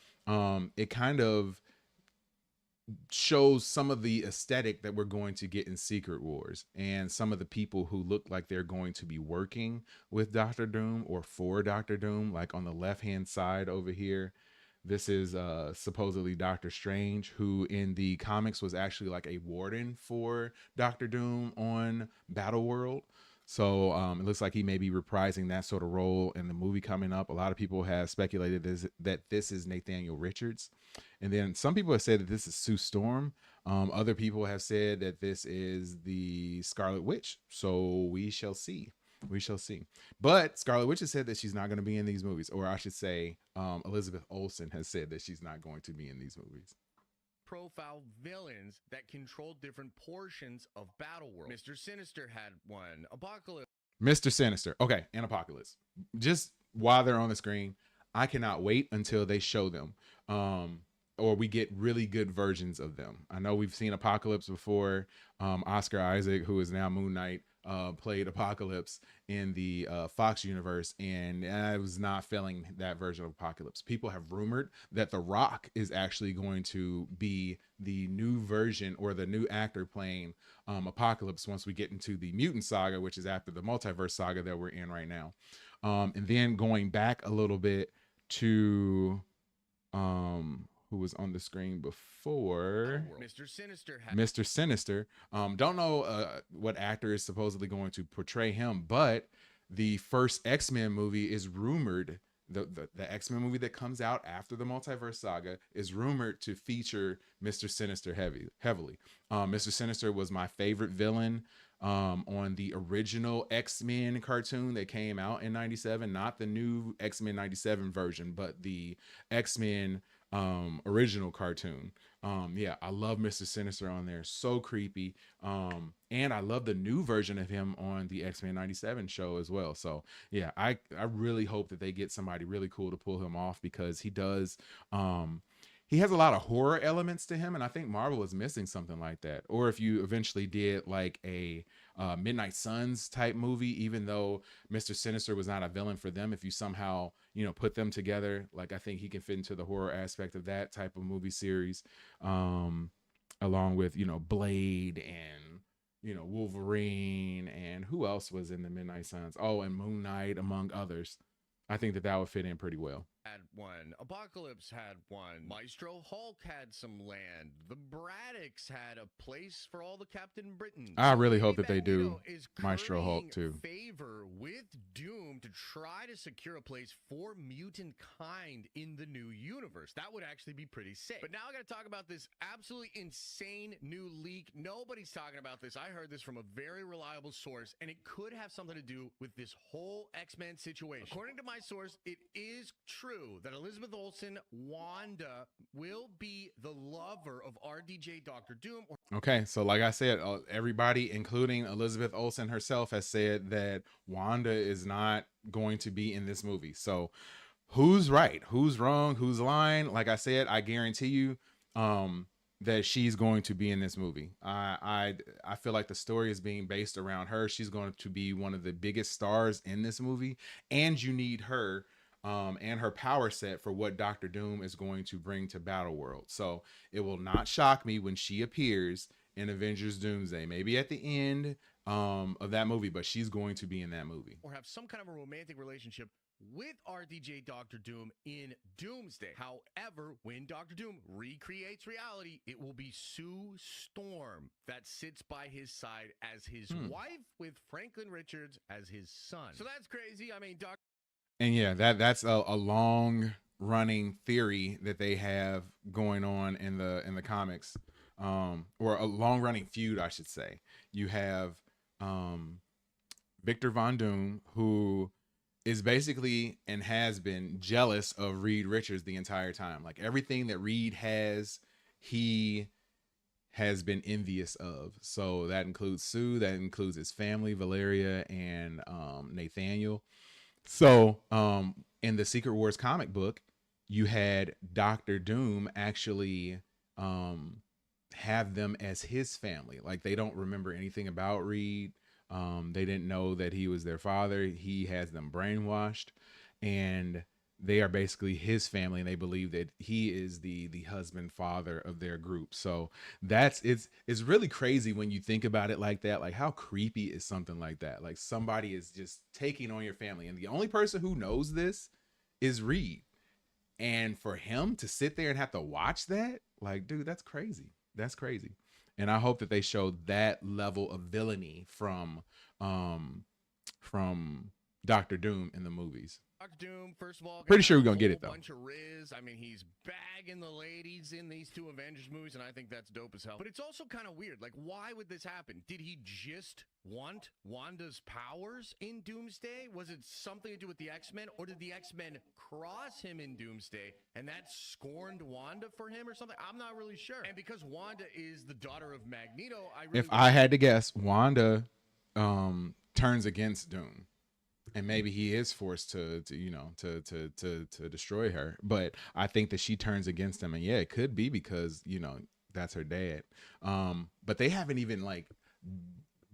it kind of shows some of the aesthetic that we're going to get in Secret Wars, and some of the people who look like they're going to be working with Doctor Doom or for Doctor Doom. Like on the left hand side over here, this is supposedly Doctor Strange, who in the comics was actually like a warden for Doctor Doom on Battleworld. So it looks like he may be reprising that sort of role in the movie coming up. A lot of people have speculated that this is Nathaniel Richards. And then some people have said that this is Sue Storm. Other people have said that this is the Scarlet Witch. So we shall see. We shall see. But Scarlet Witch has said that she's not going to be in these movies. Or I should say Elizabeth Olsen has said that she's not going to be in these movies. Profile villains that control different portions of Battleworld. Mr. Sinister had one. Apocalypse. Mr. Sinister. Okay, and Apocalypse. Just while they're on the screen, I cannot wait until they show them. Or we get really good versions of them. I know we've seen Apocalypse before. Oscar Isaac, who is now Moon Knight, played Apocalypse in the Fox universe, and I was not feeling that version of Apocalypse. People have rumored that The Rock is actually going to be the new version or the new actor playing Apocalypse once we get into the Mutant Saga, which is after the multiverse saga that we're in right now. And then going back a little bit to who was on the screen before, Mr. Sinister. Mr. Sinister. Don't know what actor is supposedly going to portray him, but the first X-Men movie is rumored. The X-Men movie that comes out after the multiverse saga is rumored to feature Mr. Sinister heavily. Mr. Sinister was my favorite villain on the original X-Men cartoon that came out in '97, not the new X-Men '97 version, but the X-Men original cartoon. Yeah, I love Mr. Sinister on there. So creepy. And I love the new version of him on the X-Men '97 show as well. So yeah, I really hope that they get somebody really cool to pull him off, because he does, he has a lot of horror elements to him, and I think Marvel is missing something like that. Or if you eventually did like a Midnight Suns type movie, even though Mr. Sinister was not a villain for them, if you somehow, you know, put them together, like I think he can fit into the horror aspect of that type of movie series, along with, you know, Blade and, you know, Wolverine, and who else was in the Midnight Suns? Oh, and Moon Knight, among others. I think that would fit in pretty well. Had one. Apocalypse had one. Maestro Hulk had some land. The Braddocks had a place for all the Captain Britons. I really hope that they do Maestro Hulk too. Favor with Doom to try to secure a place for mutant kind in the new universe. That would actually be pretty sick. But now I got to talk about this absolutely insane new leak. Nobody's talking about this. I heard this from a very reliable source, and it could have something to do with this whole X-Men situation. According to my source, it is true that Elizabeth Olsen, Wanda, will be the lover of RDJ Doctor Doom. Okay, so like I said, everybody, including Elizabeth Olsen herself, has said that Wanda is not going to be in this movie. So who's right? Who's wrong? Who's lying? Like I said, I guarantee you that she's going to be in this movie. I feel like the story is being based around her. She's going to be one of the biggest stars in this movie, and you need her and her power set for what Doctor Doom is going to bring to Battleworld. So it will not shock me when she appears in Avengers Doomsday, maybe at the end of that movie, but she's going to be in that movie. Or have some kind of a romantic relationship with RDJ Doctor Doom in Doomsday. However, when Doctor Doom recreates reality, it will be Sue Storm that sits by his side as his wife, with Franklin Richards as his son. So that's crazy. I mean, And yeah, that's a long running theory that they have going on in the comics, or a long running feud, I should say. You have Victor Von Doom, who is basically and has been jealous of Reed Richards the entire time. Like everything that Reed has, he has been envious of. So that includes Sue, that includes his family, Valeria and Nathaniel. So in the Secret Wars comic book, you had Doctor Doom actually have them as his family. Like they don't remember anything about Reed. They didn't know that he was their father. He has them brainwashed, and they are basically his family, and they believe that he is the husband father of their group. So it's really crazy when you think about it like that. Like how creepy is something like that? Like somebody is just taking on your family, and the only person who knows this is Reed. And for him to sit there and have to watch that, like, dude, that's crazy. That's crazy. And I hope that they show that level of villainy from Doctor Doom in the movies. Doctor Doom, first of all, Pretty sure we're gonna get it though. Bunch of Riz. I mean, he's bagging the ladies in these two Avengers movies, and I think that's dope as hell. But it's also kind of weird. Like, why would this happen? Did he just want Wanda's powers in Doomsday? Was it something to do with the X-Men, or did the X-Men cross him in Doomsday, and that scorned Wanda for him or something? I'm not really sure. And because Wanda is the daughter of Magneto, if I had to guess, Wanda turns against Doom. And maybe he is forced to destroy her, but I think that she turns against him, and yeah, it could be because that's her dad. But they haven't even like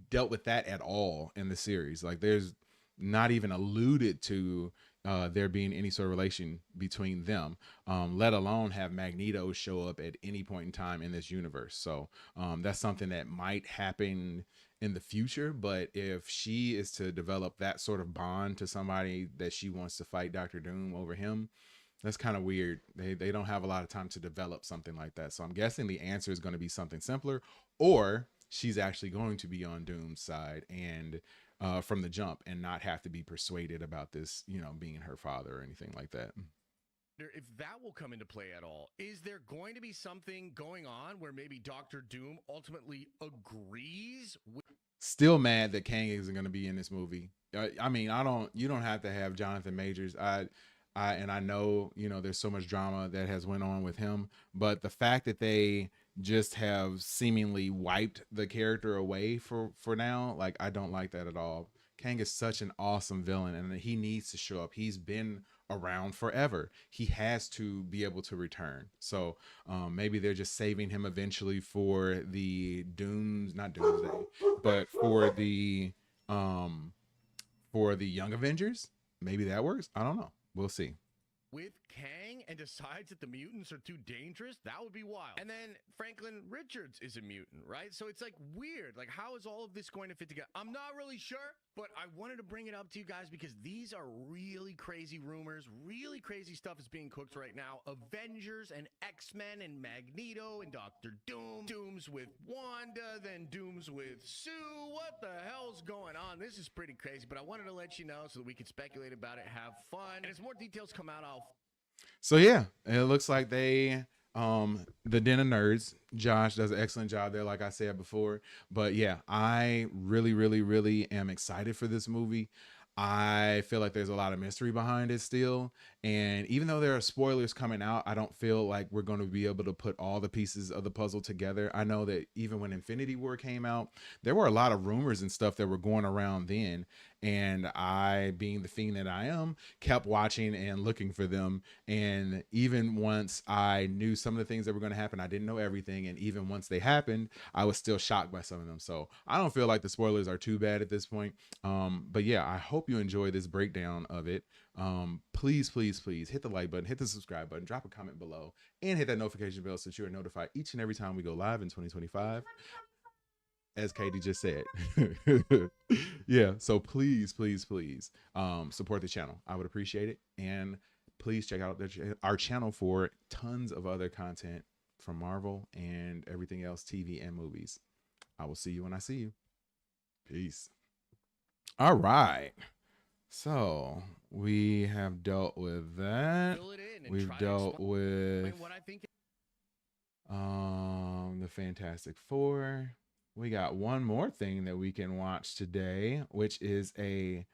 dealt with that at all in the series. Like, there's not even alluded to there being any sort of relation between them, let alone have Magneto show up at any point in time in this universe. So that's something that might happen in the future. But if she is to develop that sort of bond to somebody that she wants to fight Doctor Doom over him, that's kind of weird. They don't have a lot of time to develop something like that. So I'm guessing the answer is going to be something simpler, or she's actually going to be on Doom's side and from the jump, and not have to be persuaded about this, being her father or anything like that. If that will come into play at all. Is there going to be something going on where maybe Doctor Doom ultimately agrees with... Still mad that Kang isn't going to be in this movie. I mean, you don't have to have Jonathan Majors. I know, there's so much drama that has went on with him, but the fact that they just have seemingly wiped the character away for now, like, I don't like that at all. Kang is such an awesome villain, and he needs to show up. He's been around forever. He has to be able to return. So maybe they're just saving him eventually for the not Doomsday, but for the Young Avengers. Maybe that works. I don't know. We'll see. With Kang and decides that the mutants are too dangerous, that would be wild. And then Franklin Richards is a mutant, right? So it's like weird. Like, how is all of this going to fit together? I'm not really sure, but I wanted to bring it up to you guys because these are really crazy rumors. Really crazy stuff is being cooked right now. Avengers and X-Men and Magneto and Doctor Doom. Doom's with Wanda, then Doom's with Sue. What the hell's going on? This is pretty crazy, but I wanted to let you know so that we could speculate about it, have fun. And as more details come out, So yeah, it looks like they the Den of Nerds, Josh does an excellent job there, like I said before. But yeah, I really am excited for this movie. I feel like there's a lot of mystery behind it still. And even though there are spoilers coming out, I don't feel like we're going to be able to put all the pieces of the puzzle together. I know that even when Infinity War came out, there were a lot of rumors and stuff that were going around then. And I, being the fiend that I am, kept watching and looking for them. And even once I knew some of the things that were going to happen, I didn't know everything. And even once they happened, I was still shocked by some of them. So I don't feel like the spoilers are too bad at this point. But yeah, I hope you enjoy this breakdown of it. Please hit the like button, hit the subscribe button, drop a comment below, and hit that notification bell so you are notified each and every time we go live in 2025. As Katie just said. Yeah, so please support the channel. I would appreciate it. And please check out our channel for tons of other content from Marvel and everything else, TV and movies. I will see you when I see you. Peace. All right. So we have dealt with that. Fill it in and We've try to dealt explain with what I think. the Fantastic Four. We got one more thing that we can watch today, which is a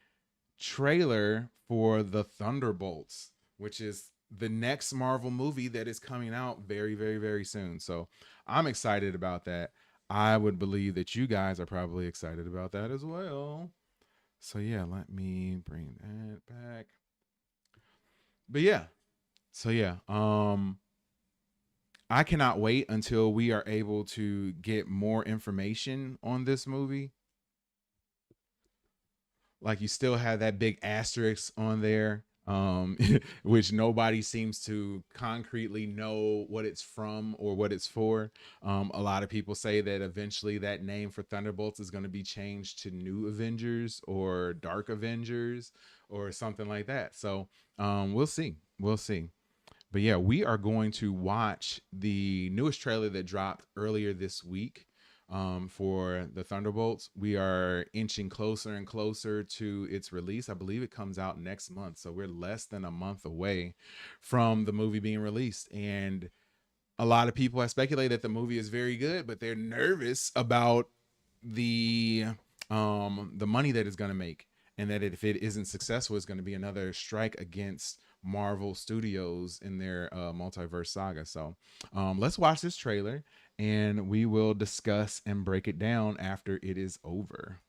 trailer for the Thunderbolts, which is the next Marvel movie that is coming out very, very, very soon. So I'm excited about that. I would believe that you guys are probably excited about that as well. So yeah, let me bring that back. But yeah. So yeah, I cannot wait until we are able to get more information on this movie. Like, you still have that big asterisk on there, which nobody seems to concretely know what it's from or what it's for. A lot of people say that eventually that name for Thunderbolts is going to be changed to New Avengers or Dark Avengers or something like that. So we'll see. We'll see. But yeah, we are going to watch the newest trailer that dropped earlier this week for the Thunderbolts. We are inching closer and closer to its release. I believe it comes out next month. So we're less than a month away from the movie being released. And a lot of people have speculated that the movie is very good, but they're nervous about the money that it's going to make. And that if it isn't successful, it's going to be another strike against Marvel Studios in their multiverse saga. So let's watch this trailer and we will discuss and break it down after it is over.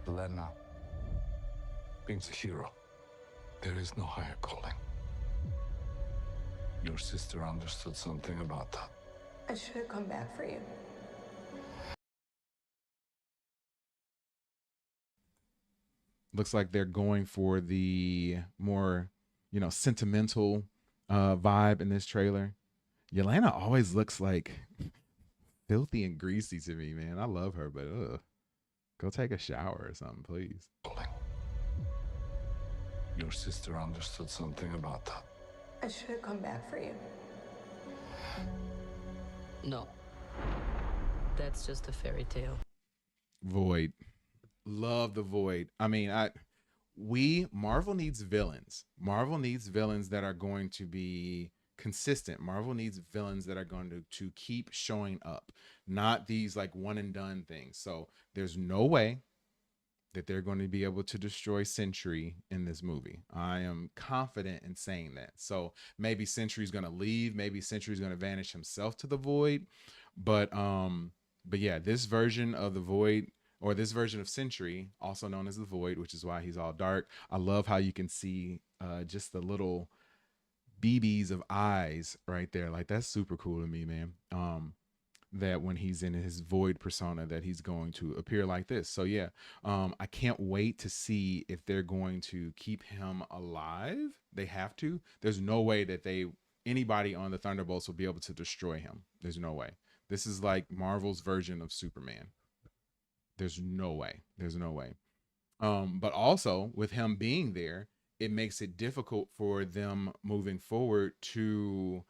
Elena, being a hero, there is no higher calling. Your sister understood something about that. I should have come back for you. Looks like they're going for the more, sentimental vibe in this trailer. Yelena always looks like filthy and greasy to me, man. I love her, but go take a shower or something, please. Your sister understood something about that. I should have come back for you. No. That's just a fairy tale. Void. Love the Void. I mean, Marvel needs villains. Marvel needs villains that are going to be consistent. Marvel needs villains that are going to keep showing up, not these like one and done things. So there's no way that they're going to be able to destroy Sentry in this movie. I am confident in saying that. So maybe Sentry's going to leave, maybe Sentry's going to vanish himself to the Void, but yeah, this version of the Void, or this version of Sentry, also known as the Void, which is why he's all dark. I love how you can see just the little BBs of eyes right there. Like, that's super cool to me, man. That when he's in his Void persona, that he's going to appear like this. So yeah, I can't wait to see if they're going to keep him alive. They have to. There's no way that anybody on the Thunderbolts will be able to destroy him. There's no way. This is like Marvel's version of Superman. There's no way. There's no way. But also with him being there, it makes it difficult for them moving forward to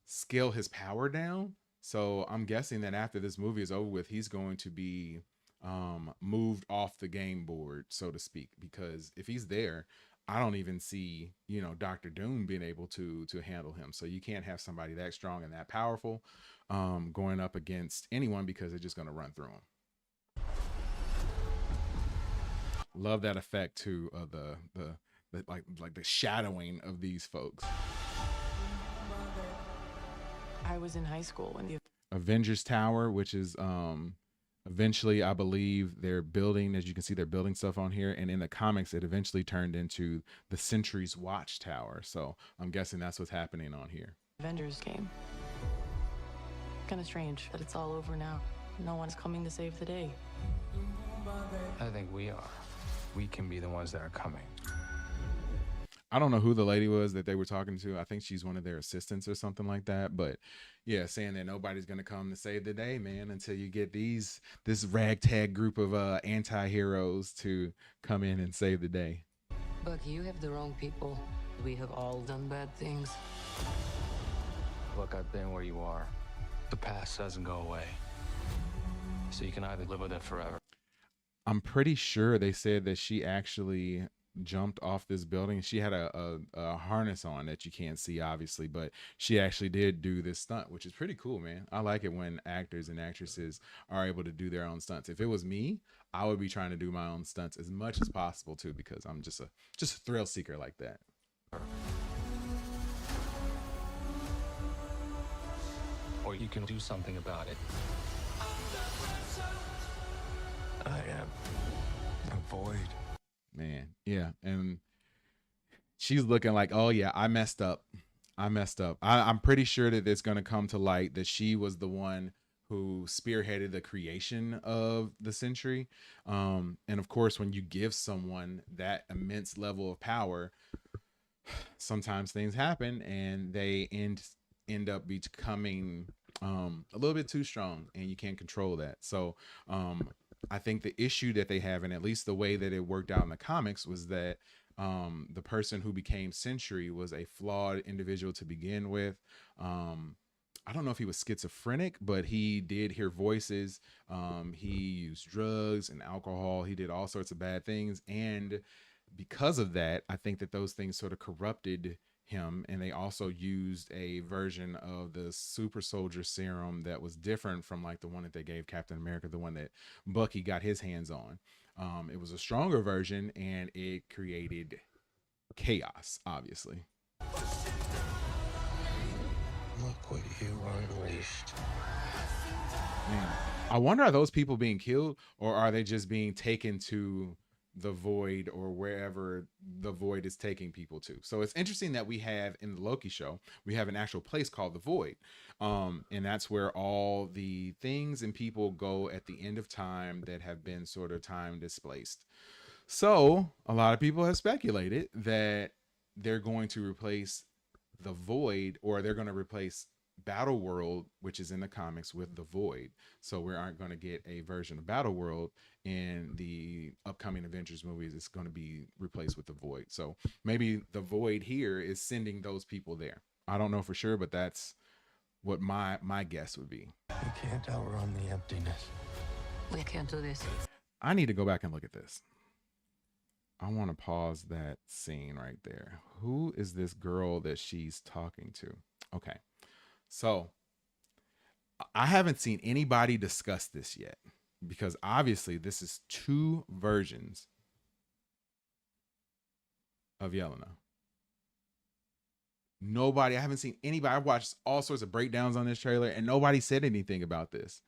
scale his power down. So I'm guessing that after this movie is over with, he's going to be moved off the game board, so to speak, because if he's there, I don't even see, Doctor Doom being able to handle him. So you can't have somebody that strong and that powerful going up against anyone, because they're just going to run through him. Love that effect too of the like the shadowing of these folks. I was in high school when the Avengers Tower, which is eventually, I believe, they're building, as you can see, they're building stuff on here, and in the comics it eventually turned into the Sentry's Watchtower. So I'm guessing that's what's happening on here. Avengers game. Kind of strange that it's all over now. No one's coming to save the day. I think we are. We can be the ones that are coming. I don't know who the lady was that they were talking to. I think she's one of their assistants or something like that. But yeah, saying that nobody's going to come to save the day, man, until you get this ragtag group of anti-heroes to come in and save the day. But you have the wrong people. We have all done bad things. Look, I've been where you are. The past doesn't go away. So you can either live with it forever. I'm pretty sure they said that she actually jumped off this building. She had a harness on that you can't see, obviously, but she actually did do this stunt, which is pretty cool, man. I like it when actors and actresses are able to do their own stunts. If it was me, I would be trying to do my own stunts as much as possible too, because I'm just a thrill seeker like that. Or you can do something about it. I am a void. Man, yeah. And she's looking like, oh yeah, I messed up. I'm pretty sure that it's going to come to light that she was the one who spearheaded the creation of the Sentry. And of course, when you give someone that immense level of power, sometimes things happen and they end up becoming a little bit too strong, and you can't control that. So I think the issue that they have, and at least the way that it worked out in the comics, was that the person who became Sentry was a flawed individual to begin with. I don't know if he was schizophrenic, but he did hear voices. He used drugs and alcohol. He did all sorts of bad things. And because of that, I think that those things sort of corrupted him. And they also used a version of the super soldier serum that was different from like the one that they gave Captain America, the one that Bucky got his hands on. It was a stronger version, and it created chaos, obviously. Look what you unleashed. Man, I wonder, are those people being killed, or are they just being taken to the void or wherever the void is taking people to? So it's interesting that we have in the Loki show, we have an actual place called the void. And that's where all the things and people go at the end of time that have been sort of time displaced. So a lot of people have speculated that they're going to replace the void, or they're going to replace Battle World, which is in the comics, with the void. So we aren't going to get a version of Battle World in the upcoming Avengers movies. It's going to be replaced with the void. So maybe the void here is sending those people there. I don't know for sure, but that's what my guess would be. You can't outrun the emptiness. We can't do this. I need to go back and look at this. I want to pause that scene right there. Who is this girl that she's talking to? Okay. So I haven't seen anybody discuss this yet, because obviously this is two versions of Yelena. I haven't seen anybody. I've watched all sorts of breakdowns on this trailer, and nobody said anything about this.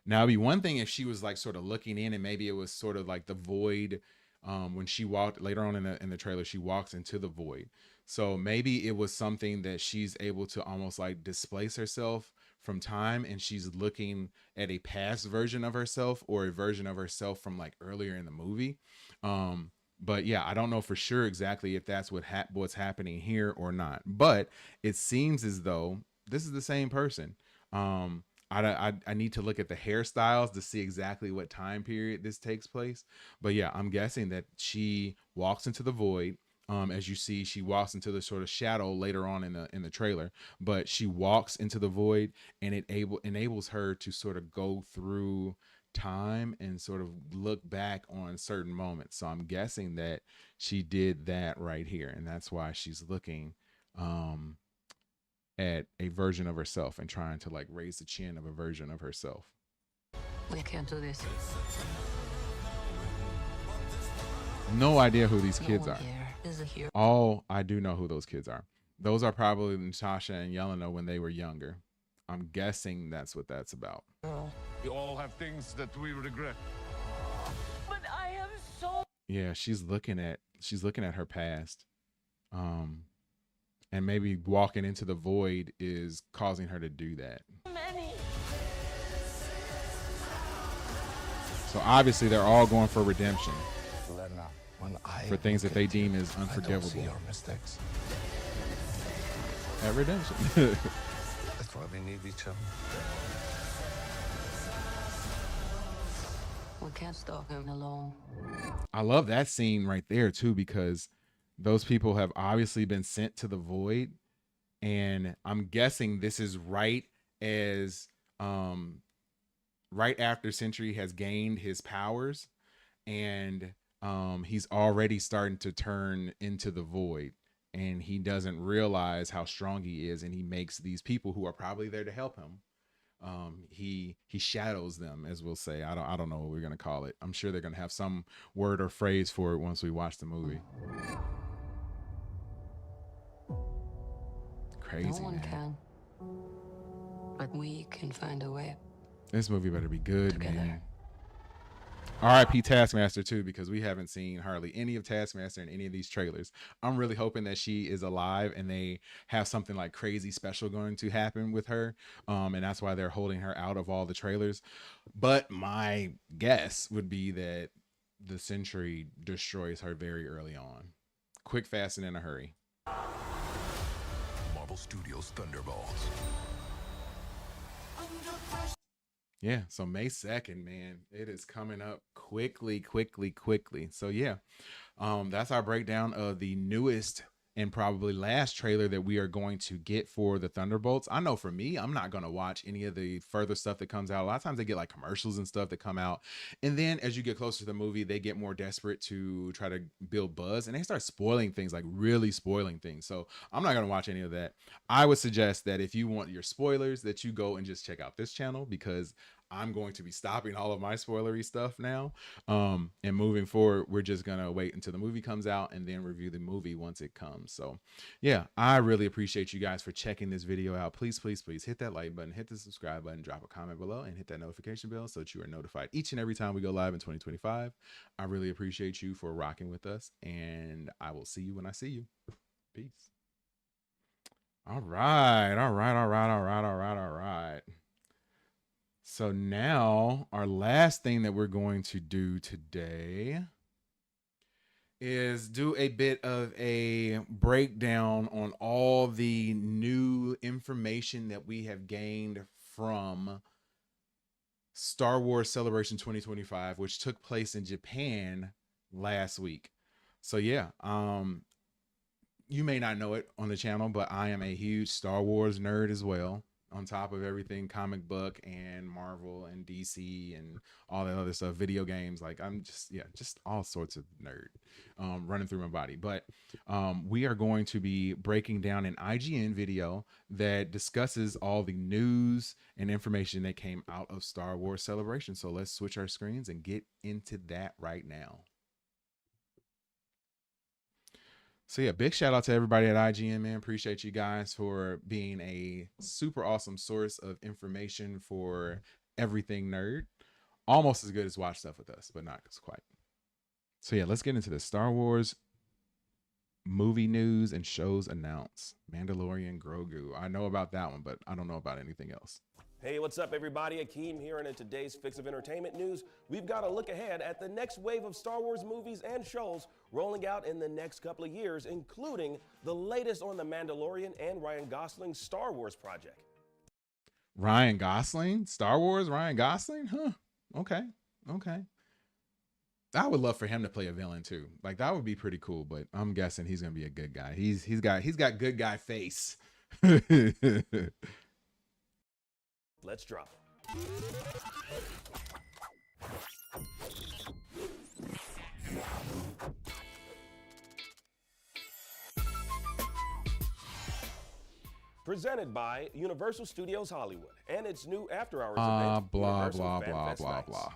Now, it'd be one thing if she was like sort of looking in, and maybe it was sort of like the void. When she walked later on in the trailer, she walks into the void. So maybe it was something that she's able to almost like displace herself from time, and she's looking at a past version of herself, or a version of herself from like earlier in the movie. But yeah, I don't know for sure exactly if that's what's happening here or not. But it seems as though this is the same person. I need to look at the hairstyles to see exactly what time period this takes place. But yeah, I'm guessing that she walks into the void. As you see, she walks into the sort of shadow later on in the trailer, but she walks into the void, and it enables her to sort of go through time and sort of look back on certain moments. So I'm guessing that she did that right here, and that's why she's looking at a version of herself and trying to like raise the chin of a version of herself. We can't do this. No idea who these kids are. Is a hero. Oh, I do know who those kids are. Those are probably Natasha and Yelena when they were younger. I'm guessing that's what that's about. We all have things that we regret. But I have so Yeah, she's looking at her past. And maybe walking into the void is causing her to do that. many. So obviously they're all going for redemption, Lena, when I for things that they deem as I don't see unforgivable. your mistakes. At redemption. That's why we need each other. We can't stop him alone. I love that scene right there too, because those people have obviously been sent to the void, and I'm guessing this is right after Sentry has gained his powers. and he's already starting to turn into the void, and he doesn't realize how strong he is, and he makes these people who are probably there to help him. He shadows them, as we'll say. I don't know what we're gonna call it. I'm sure they're gonna have some word or phrase for it once we watch the movie. Crazy. No one man. can. But we can find a way. This movie better be good, Together. man. R.I.P. Taskmaster too, because we haven't seen hardly any of Taskmaster in any of these trailers. I'm really hoping that she is alive and they have something like crazy special going to happen with her, and that's why they're holding her out of all the trailers. But my guess would be that the Sentry destroys her very early on. Quick, fast, and in a hurry. Marvel Studios Thunderbolts. Yeah, so May 2nd, man, it is coming up quickly. So yeah, that's our breakdown of the newest and probably last trailer that we are going to get for the Thunderbolts. I know for me, I'm not going to watch any of the further stuff that comes out. A lot of times they get like commercials and stuff that come out, and then as you get closer to the movie, they get more desperate to try to build buzz, and they start spoiling things, like really spoiling things. So I'm not going to watch any of that. I would suggest that if you want your spoilers, that you go and just check out this channel, because I'm going to be stopping all of my spoilery stuff now. And moving forward, we're just going to wait until the movie comes out and then review the movie once it comes. So yeah, I really appreciate you guys for checking this video out. Please hit that like button, hit the subscribe button, drop a comment below, and hit that notification bell so that you are notified each and every time we go live in 2025. I really appreciate you for rocking with us, and I will see you when I see you. Peace. All right. So now our last thing that we're going to do today is do a bit of a breakdown on all the new information that we have gained from Star Wars Celebration 2025, which took place in Japan last week. So yeah, you may not know it on the channel, but I am a huge Star Wars nerd as well. On top of everything comic book and Marvel and DC and all that other stuff, video games, like I'm just, yeah, just all sorts of nerd running through my body. But we are going to be breaking down an IGN video that discusses all the news and information that came out of Star Wars Celebration. So let's switch our screens and get into that right now. So yeah, big shout out to everybody at IGN, man. Appreciate you guys for being a super awesome source of information for everything nerd. Almost as good as watch stuff with us, but not quite. So yeah, let's get into the Star Wars movie news and shows announced. Mandalorian Grogu. I know about that one, but I don't know about anything else. Hey, what's up, everybody? Akeem here, and in today's Fix of Entertainment news, we've got a look ahead at the next wave of Star Wars movies and shows rolling out in the next couple of years, including the latest on the Mandalorian and Ryan Gosling's Star Wars project. Ryan Gosling? Star Wars Ryan Gosling? Huh. Okay. I would love for him to play a villain too. Like that would be pretty cool, but I'm guessing he's gonna be a good guy. He's got good guy face. Let's drop it. Presented by Universal Studios Hollywood and its new after-hours event, Universal Fan Fest Nights.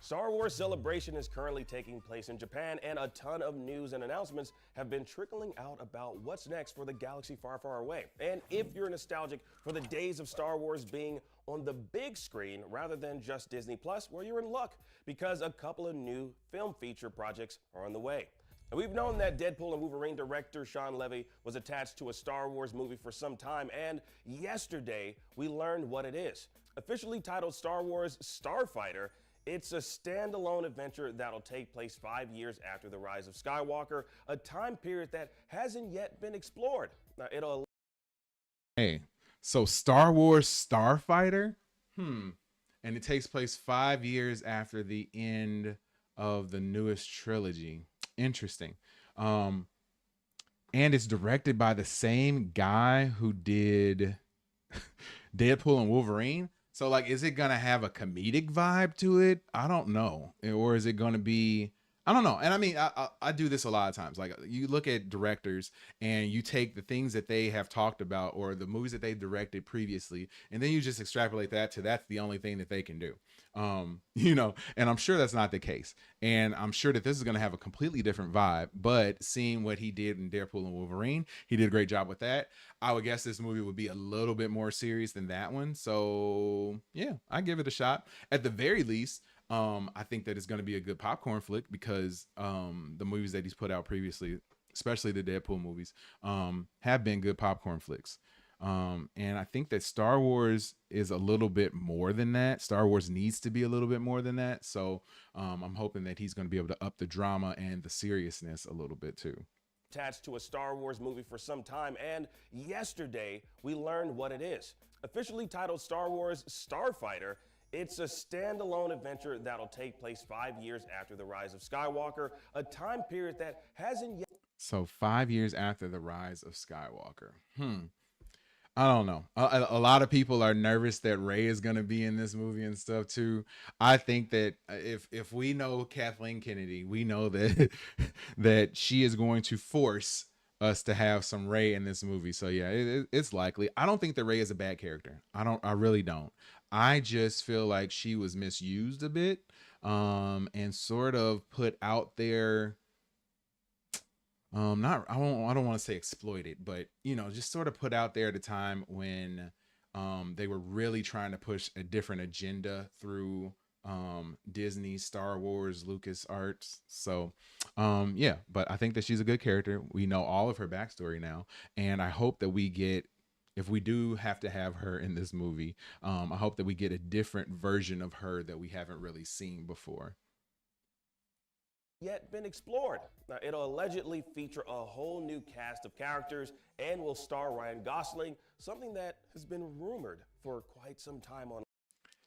Star Wars Celebration is currently taking place in Japan, and a ton of news and announcements have been trickling out about what's next for the galaxy far, far away. And if you're nostalgic for the days of Star Wars being on the big screen rather than just Disney Plus, well, you're in luck, because a couple of new film feature projects are on the way. And we've known that Deadpool and Wolverine director Sean Levy was attached to a Star Wars movie for some time, and yesterday we learned what it is. Officially titled Star Wars Starfighter, it's a standalone adventure that'll take place 5 years after the rise of Skywalker, a time period that hasn't yet been explored. Now, Hey, so Star Wars Starfighter? And it takes place 5 years after the end of the newest trilogy. Interesting. And it's directed by the same guy who did Deadpool and Wolverine. So like, is it gonna have a comedic vibe to it? I don't know. Or is it gonna be? I don't know. And I mean, I do this a lot of times. Like, you look at directors and you take the things that they have talked about or the movies that they've directed previously, and then you just extrapolate that to that's the only thing that they can do. You know, and I'm sure that's not the case. And I'm sure that this is going to have a completely different vibe. But seeing what he did in Deadpool and Wolverine, he did a great job with that. I would guess this movie would be a little bit more serious than that one. So yeah, I give it a shot. At the very least, I think that it's going to be a good popcorn flick because the movies that he's put out previously, especially the Deadpool movies, have been good popcorn flicks. And I think that Star Wars is a little bit more than that. Star Wars needs to be a little bit more than that. So I'm hoping that he's going to be able to up the drama and the seriousness a little bit too. Attached to a Star Wars movie for some time, and yesterday we learned what it is. Officially titled Star Wars Starfighter, it's a standalone adventure that'll take place 5 years after the rise of Skywalker, a time period that hasn't yet. So 5 years after the rise of Skywalker. I don't know. A lot of people are nervous that Rey is going to be in this movie and stuff too. I think that if we know Kathleen Kennedy, we know that that she is going to force us to have some Rey in this movie. So yeah, it's likely. I don't think that Rey is a bad character. I really don't. I just feel like she was misused a bit, and sort of put out there. I don't want to say exploited, but you know, just sort of put out there at a time when they were really trying to push a different agenda through Disney, Star Wars, Lucas Arts. So yeah, but I think that she's a good character. We know all of her backstory now, and I hope that we get, if we do have to have her in this movie, I hope that we get a different version of her that we haven't really seen before. Yet been explored. Now, it'll allegedly feature a whole new cast of characters and will star Ryan Gosling, something that has been rumored for quite some time on.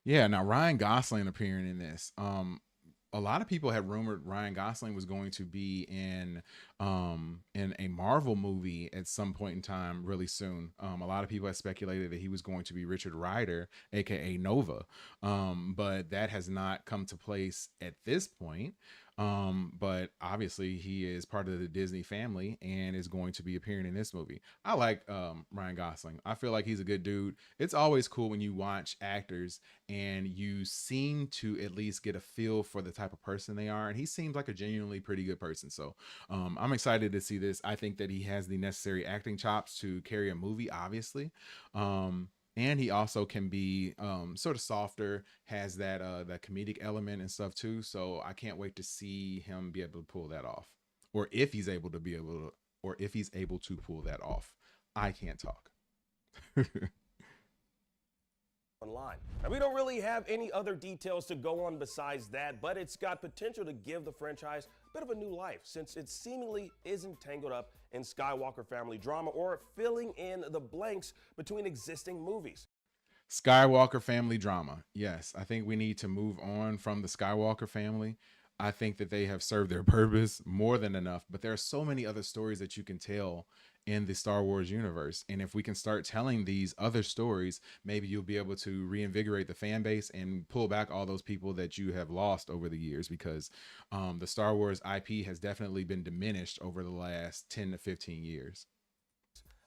Yeah, now Ryan Gosling appearing in this. A lot of people had rumored Ryan Gosling was going to be in a Marvel movie at some point in time really soon. A lot of people had speculated that he was going to be Richard Rider, aka Nova, but that has not come to place at this point. But obviously he is part of the Disney family and is going to be appearing in this movie. I like Ryan Gosling. I feel like he's a good dude. It's always cool when you watch actors and you seem to at least get a feel for the type of person they are, and he seems like a genuinely pretty good person. So I'm excited to see this. I think that he has the necessary acting chops to carry a movie, obviously. And he also can be sort of softer, has that that comedic element and stuff too. So I can't wait to see him be able to pull that off, or if he's able to pull that off. I can't talk. Online. Now, we don't really have any other details to go on besides that, but it's got potential to give the franchise a bit of a new life since it seemingly isn't tangled up in Skywalker family drama or filling in the blanks between existing movies. Skywalker family drama. Yes, I think we need to move on from the Skywalker family. I think that they have served their purpose more than enough, but there are so many other stories that you can tell in the Star Wars universe. And if we can start telling these other stories, maybe you'll be able to reinvigorate the fan base and pull back all those people that you have lost over the years, because the Star Wars IP has definitely been diminished over the last 10 to 15 years.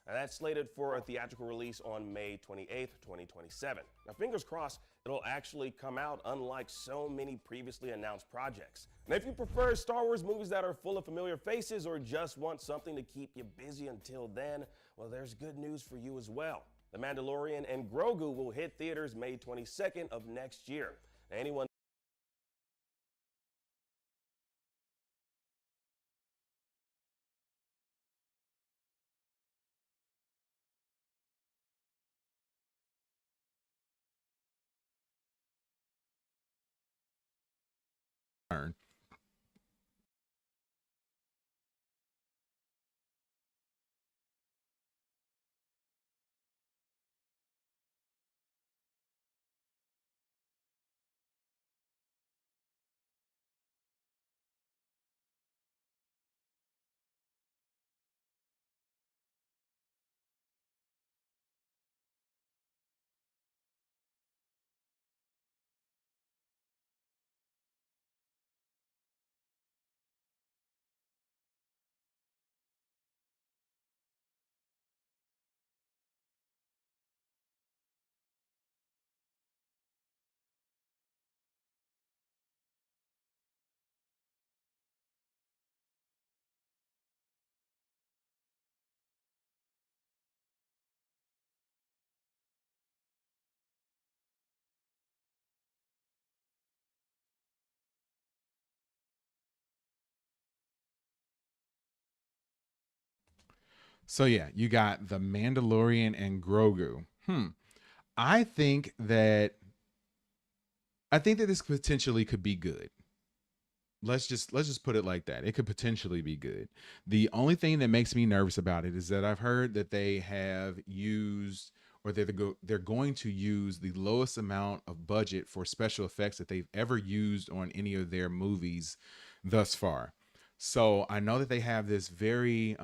Now, that's slated for a theatrical release on May 28th, 2027. Now, fingers crossed, it'll actually come out, unlike so many previously announced projects. And if you prefer Star Wars movies that are full of familiar faces or just want something to keep you busy until then, well, there's good news for you as well. The Mandalorian and Grogu will hit theaters May 22nd of next year. Anyone So yeah, you got the Mandalorian and Grogu. I think that this potentially could be good. Let's just put it like that. It could potentially be good. The only thing that makes me nervous about it is that I've heard that they have used, or they're going to use, the lowest amount of budget for special effects that they've ever used on any of their movies thus far. So I know that they have this very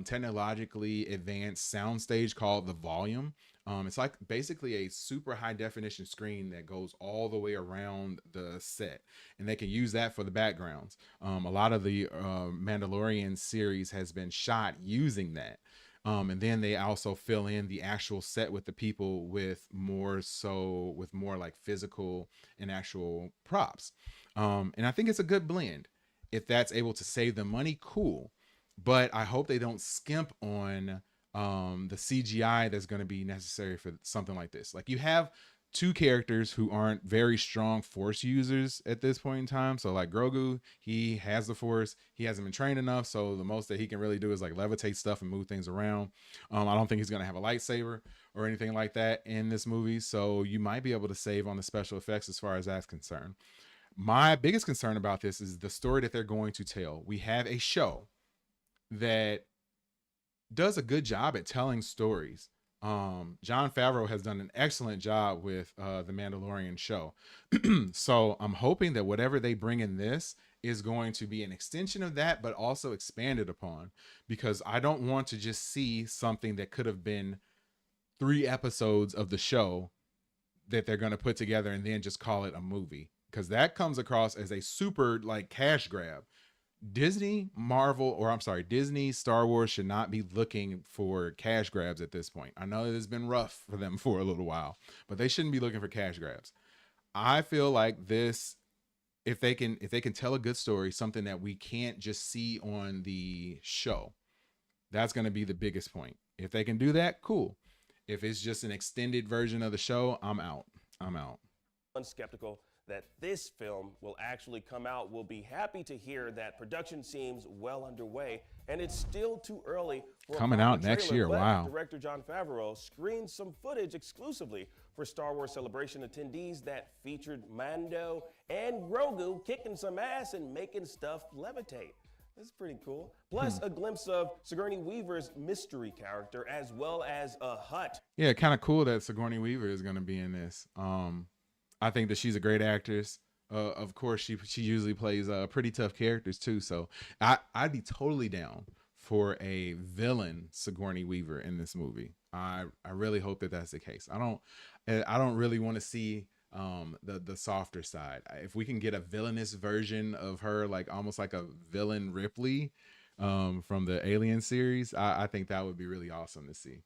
technologically advanced soundstage called the Volume. It's like basically a super high definition screen that goes all the way around the set, and they can use that for the backgrounds. A lot of the Mandalorian series has been shot using that. And then they also fill in the actual set with the people with more like physical and actual props. And I think it's a good blend. If that's able to save them money, cool. But I hope they don't skimp on the CGI that's going to be necessary for something like this. Like, you have two characters who aren't very strong Force users at this point in time. So like Grogu, he has the Force. He hasn't been trained enough. So the most that he can really do is like levitate stuff and move things around. I don't think he's going to have a lightsaber or anything like that in this movie. So you might be able to save on the special effects as far as that's concerned. My biggest concern about this is the story that they're going to tell. We have a show that does a good job at telling stories. Jon Favreau has done an excellent job with the Mandalorian show. So I'm hoping that whatever they bring in this is going to be an extension of that, but also expanded upon, because I don't want to just see something that could have been 3 episodes of the show that they're going to put together and then just call it a movie, because that comes across as a super like cash grab. Disney, Star Wars should not be looking for cash grabs at this point. I know it's been rough for them for a little while, but they shouldn't be looking for cash grabs. I feel like this, if they can tell a good story, something that we can't just see on the show, that's going to be the biggest point. If they can do that, cool. If it's just an extended version of the show, I'm out. Skeptical that this film will actually come out will be happy to hear that production seems well underway, and it's still too early for coming out next year. Wow. Director Jon Favreau screened some footage exclusively for Star Wars Celebration attendees that featured Mando and Grogu kicking some ass and making stuff levitate. That's pretty cool. Plus a glimpse of Sigourney Weaver's mystery character, as well as a hut. Yeah, kind of cool that Sigourney Weaver is going to be in this. I think that she's a great actress. Of course, she usually plays pretty tough characters too. So I'd be totally down for a villain Sigourney Weaver in this movie. I really hope that that's the case. I don't really want to see the softer side. If we can get a villainous version of her, like almost like a villain Ripley from the Alien series, I think that would be really awesome to see.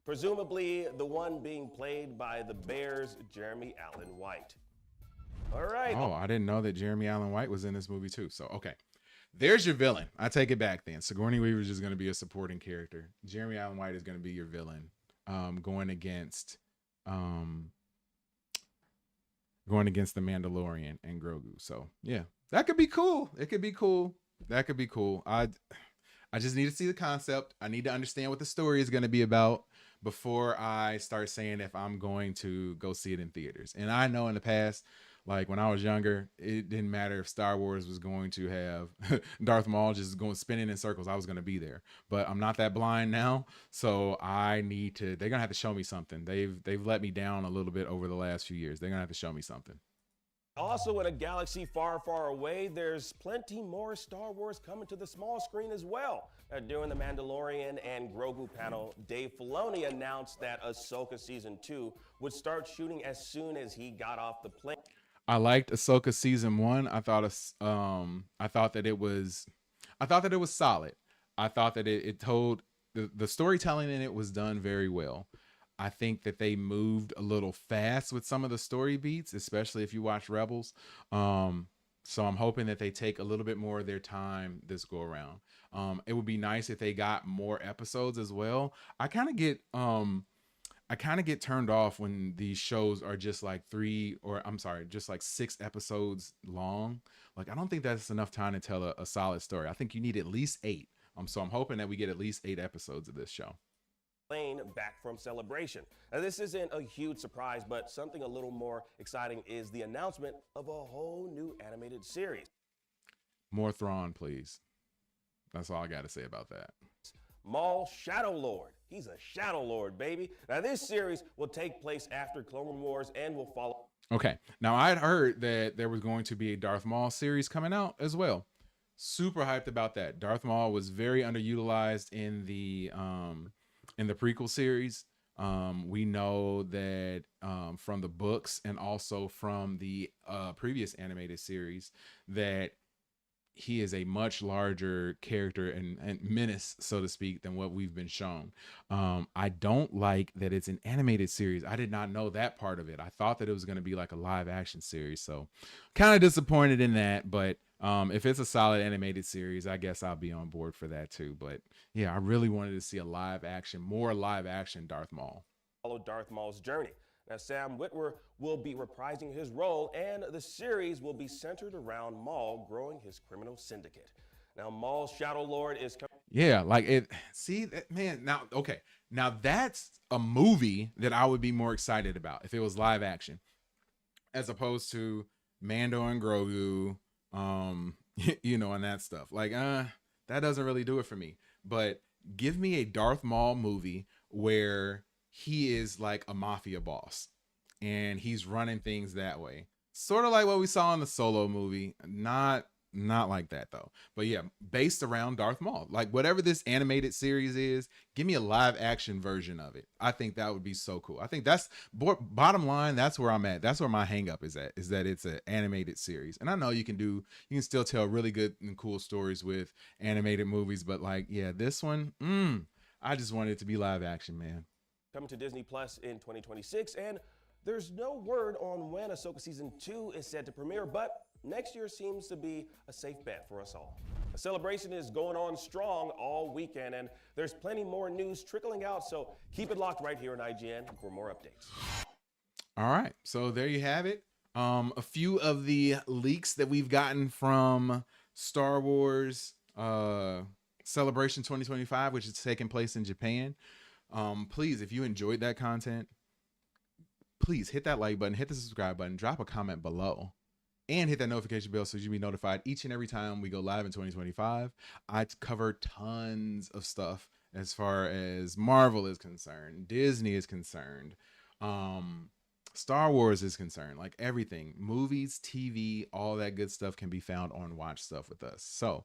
Presumably the one being played by the Bears' Jeremy Allen White. All right. Oh, I didn't know that Jeremy Allen White was in this movie too. So, okay. There's your villain. I take it back then. Sigourney Weaver is just going to be a supporting character. Jeremy Allen White is going to be your villain going against the Mandalorian and Grogu. So, yeah. That could be cool. It could be cool. That could be cool. I just need to see the concept. I need to understand what the story is going to be about before I start saying if I'm going to go see it in theaters. And I know in the past, like when I was younger, it didn't matter if Star Wars was going to have Darth Maul just going spinning in circles. I was going to be there, but I'm not that blind now. So they're going to have to show me something. They've let me down a little bit over the last few years. They're going to have to show me something. Also, in a galaxy far, far away, there's plenty more Star Wars coming to the small screen as well. During the Mandalorian and Grogu panel, Dave Filoni announced that Ahsoka Season 2 would start shooting as soon as he got off the plane. I liked Ahsoka Season 1. I thought that it was solid. I thought that it told the storytelling in it was done very well. I think that they moved a little fast with some of the story beats, especially if you watch Rebels. So I'm hoping that they take a little bit more of their time this go around. It would be nice if they got more episodes as well. I kind of get turned off when these shows are just like 6 episodes long. Like, I don't think that's enough time to tell a solid story. I think you need at least 8. So I'm hoping that we get at least 8 episodes of this show. Plane back from Celebration. Now, this isn't a huge surprise, but something a little more exciting is the announcement of a whole new animated series. More Thrawn, please. That's all I got to say about that. Maul Shadow Lord. He's a Shadow Lord, baby. Now, this series will take place after Clone Wars and will follow. Okay. Now, I'd heard that there was going to be a Darth Maul series coming out as well. Super hyped about that. Darth Maul was very underutilized in the prequel series. We know that from the books and also from the previous animated series that he is a much larger character and menace, so to speak, than what we've been shown. I don't like that it's an animated series. I did not know that part of it. I thought that it was going to be like a live action series. So kind of disappointed in that. But if it's a solid animated series, I guess I'll be on board for that too. But yeah, I really wanted to see a more live action Darth Maul. Follow Darth Maul's journey. Now, Sam Witwer will be reprising his role, and the series will be centered around Maul growing his criminal syndicate. Now, Maul's Shadow Lord is coming. Yeah, like it. See that, man. Now, okay, now that's a movie that I would be more excited about if it was live action, as opposed to Mando and Grogu, and that stuff. Like, that doesn't really do it for me. But give me a Darth Maul movie where he is like a mafia boss and he's running things that way, sort of like what we saw in the Solo movie. Not like that though, but yeah, based around Darth Maul. Like whatever this animated series is, give me a live action version of it. I think that would be so cool. I think that's bottom line. That's where I'm at. That's where my hang up is at, is that it's an animated series. And I know you can still tell really good and cool stories with animated movies, but like, yeah, this one, I just wanted it to be live action, man. Coming to Disney Plus in 2026, and there's no word on when Ahsoka Season 2 is set to premiere, but next year seems to be a safe bet for us all. The celebration is going on strong all weekend, and there's plenty more news trickling out, so keep it locked right here on IGN for more updates. All right, so there you have it. A few of the leaks that we've gotten from Star Wars Celebration 2025, which is taking place in Japan. Please, if you enjoyed that content, please hit that like button, hit the subscribe button, drop a comment below, and hit that notification bell so you'll be notified each and every time we go live in 2025. I cover tons of stuff as far as Marvel is concerned, Disney is concerned, Star Wars is concerned, like everything, movies, TV, all that good stuff can be found on Watch Stuff with us. So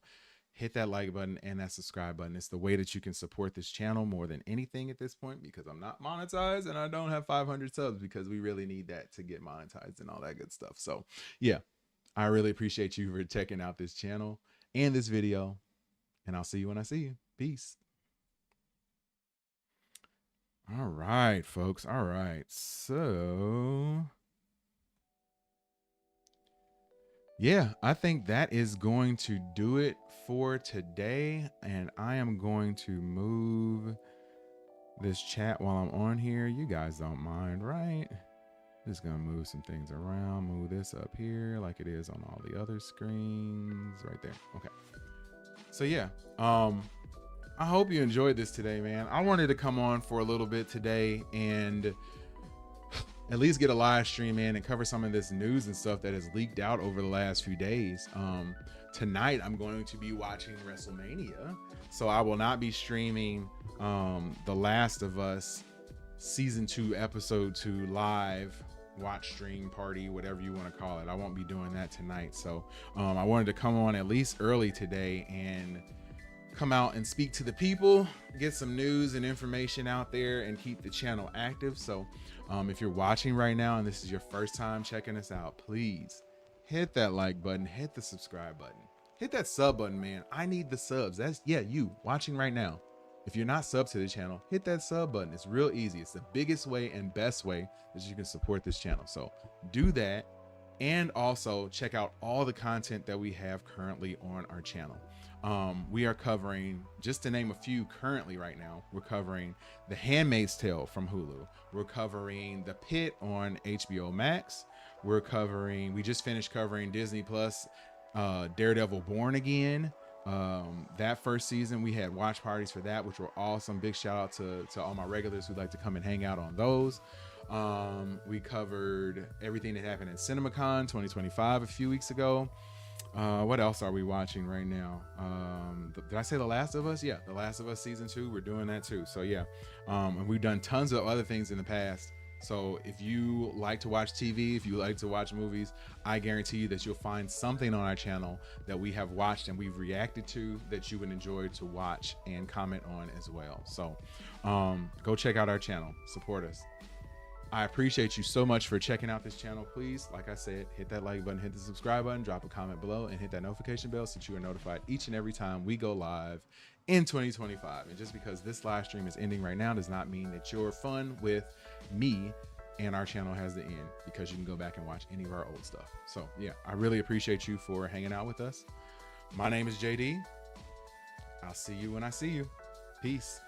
hit that like button and that subscribe button. It's the way that you can support this channel more than anything at this point, because I'm not monetized and I don't have 500 subs, because we really need that to get monetized and all that good stuff. So yeah, I really appreciate you for checking out this channel and this video, and I'll see you when I see you. Peace. All right, folks. All right. So yeah, I think that is going to do it for today. And I am going to move this chat while I'm on here. You guys don't mind, right? Just gonna move some things around, move this up here like it is on all the other screens right there. Okay. So yeah, I hope you enjoyed this today, man. I wanted to come on for a little bit today and at least get a live stream in and cover some of this news and stuff that has leaked out over the last few days. Tonight I'm going to be watching WrestleMania, so I will not be streaming The Last of Us Season 2 Episode 2 live watch stream party, whatever you want to call it. I won't be doing that tonight. So I wanted to come on at least early today and come out and speak to the people, get some news and information out there, and keep the channel active. So if you're watching right now and this is your first time checking us out, please hit that like button, hit the subscribe button, hit that sub button, man. I need the subs. That's, yeah, you watching right now. If you're not subbed to the channel, hit that sub button. It's real easy. It's the biggest way and best way that you can support this channel. So do that. And also check out all the content that we have currently on our channel. We are covering, just to name a few currently right now, we're covering The Handmaid's Tale from Hulu. We're covering The Pit on HBO Max. We just finished covering Disney Plus, Daredevil Born Again. That first season, we had watch parties for that, which were awesome. Big shout out to all my regulars who like to come and hang out on those. We covered everything that happened in CinemaCon 2025 a few weeks ago. What else are we watching right now? Did I say The Last of Us? Yeah, The Last of Us season 2. We're doing that too. So yeah, and we've done tons of other things in the past. So if you like to watch TV, if you like to watch movies, I guarantee you that you'll find something on our channel that we have watched and we've reacted to that you would enjoy to watch and comment on as well. So go check out our channel, support us. I appreciate you so much for checking out this channel. Please, like I said, hit that like button, hit the subscribe button, drop a comment below, and hit that notification bell so that you are notified each and every time we go live in 2025. And just because this live stream is ending right now does not mean that your fun with me and our channel has to end, because you can go back and watch any of our old stuff. So yeah, I really appreciate you for hanging out with us. My name is JD. I'll see you when I see you. Peace.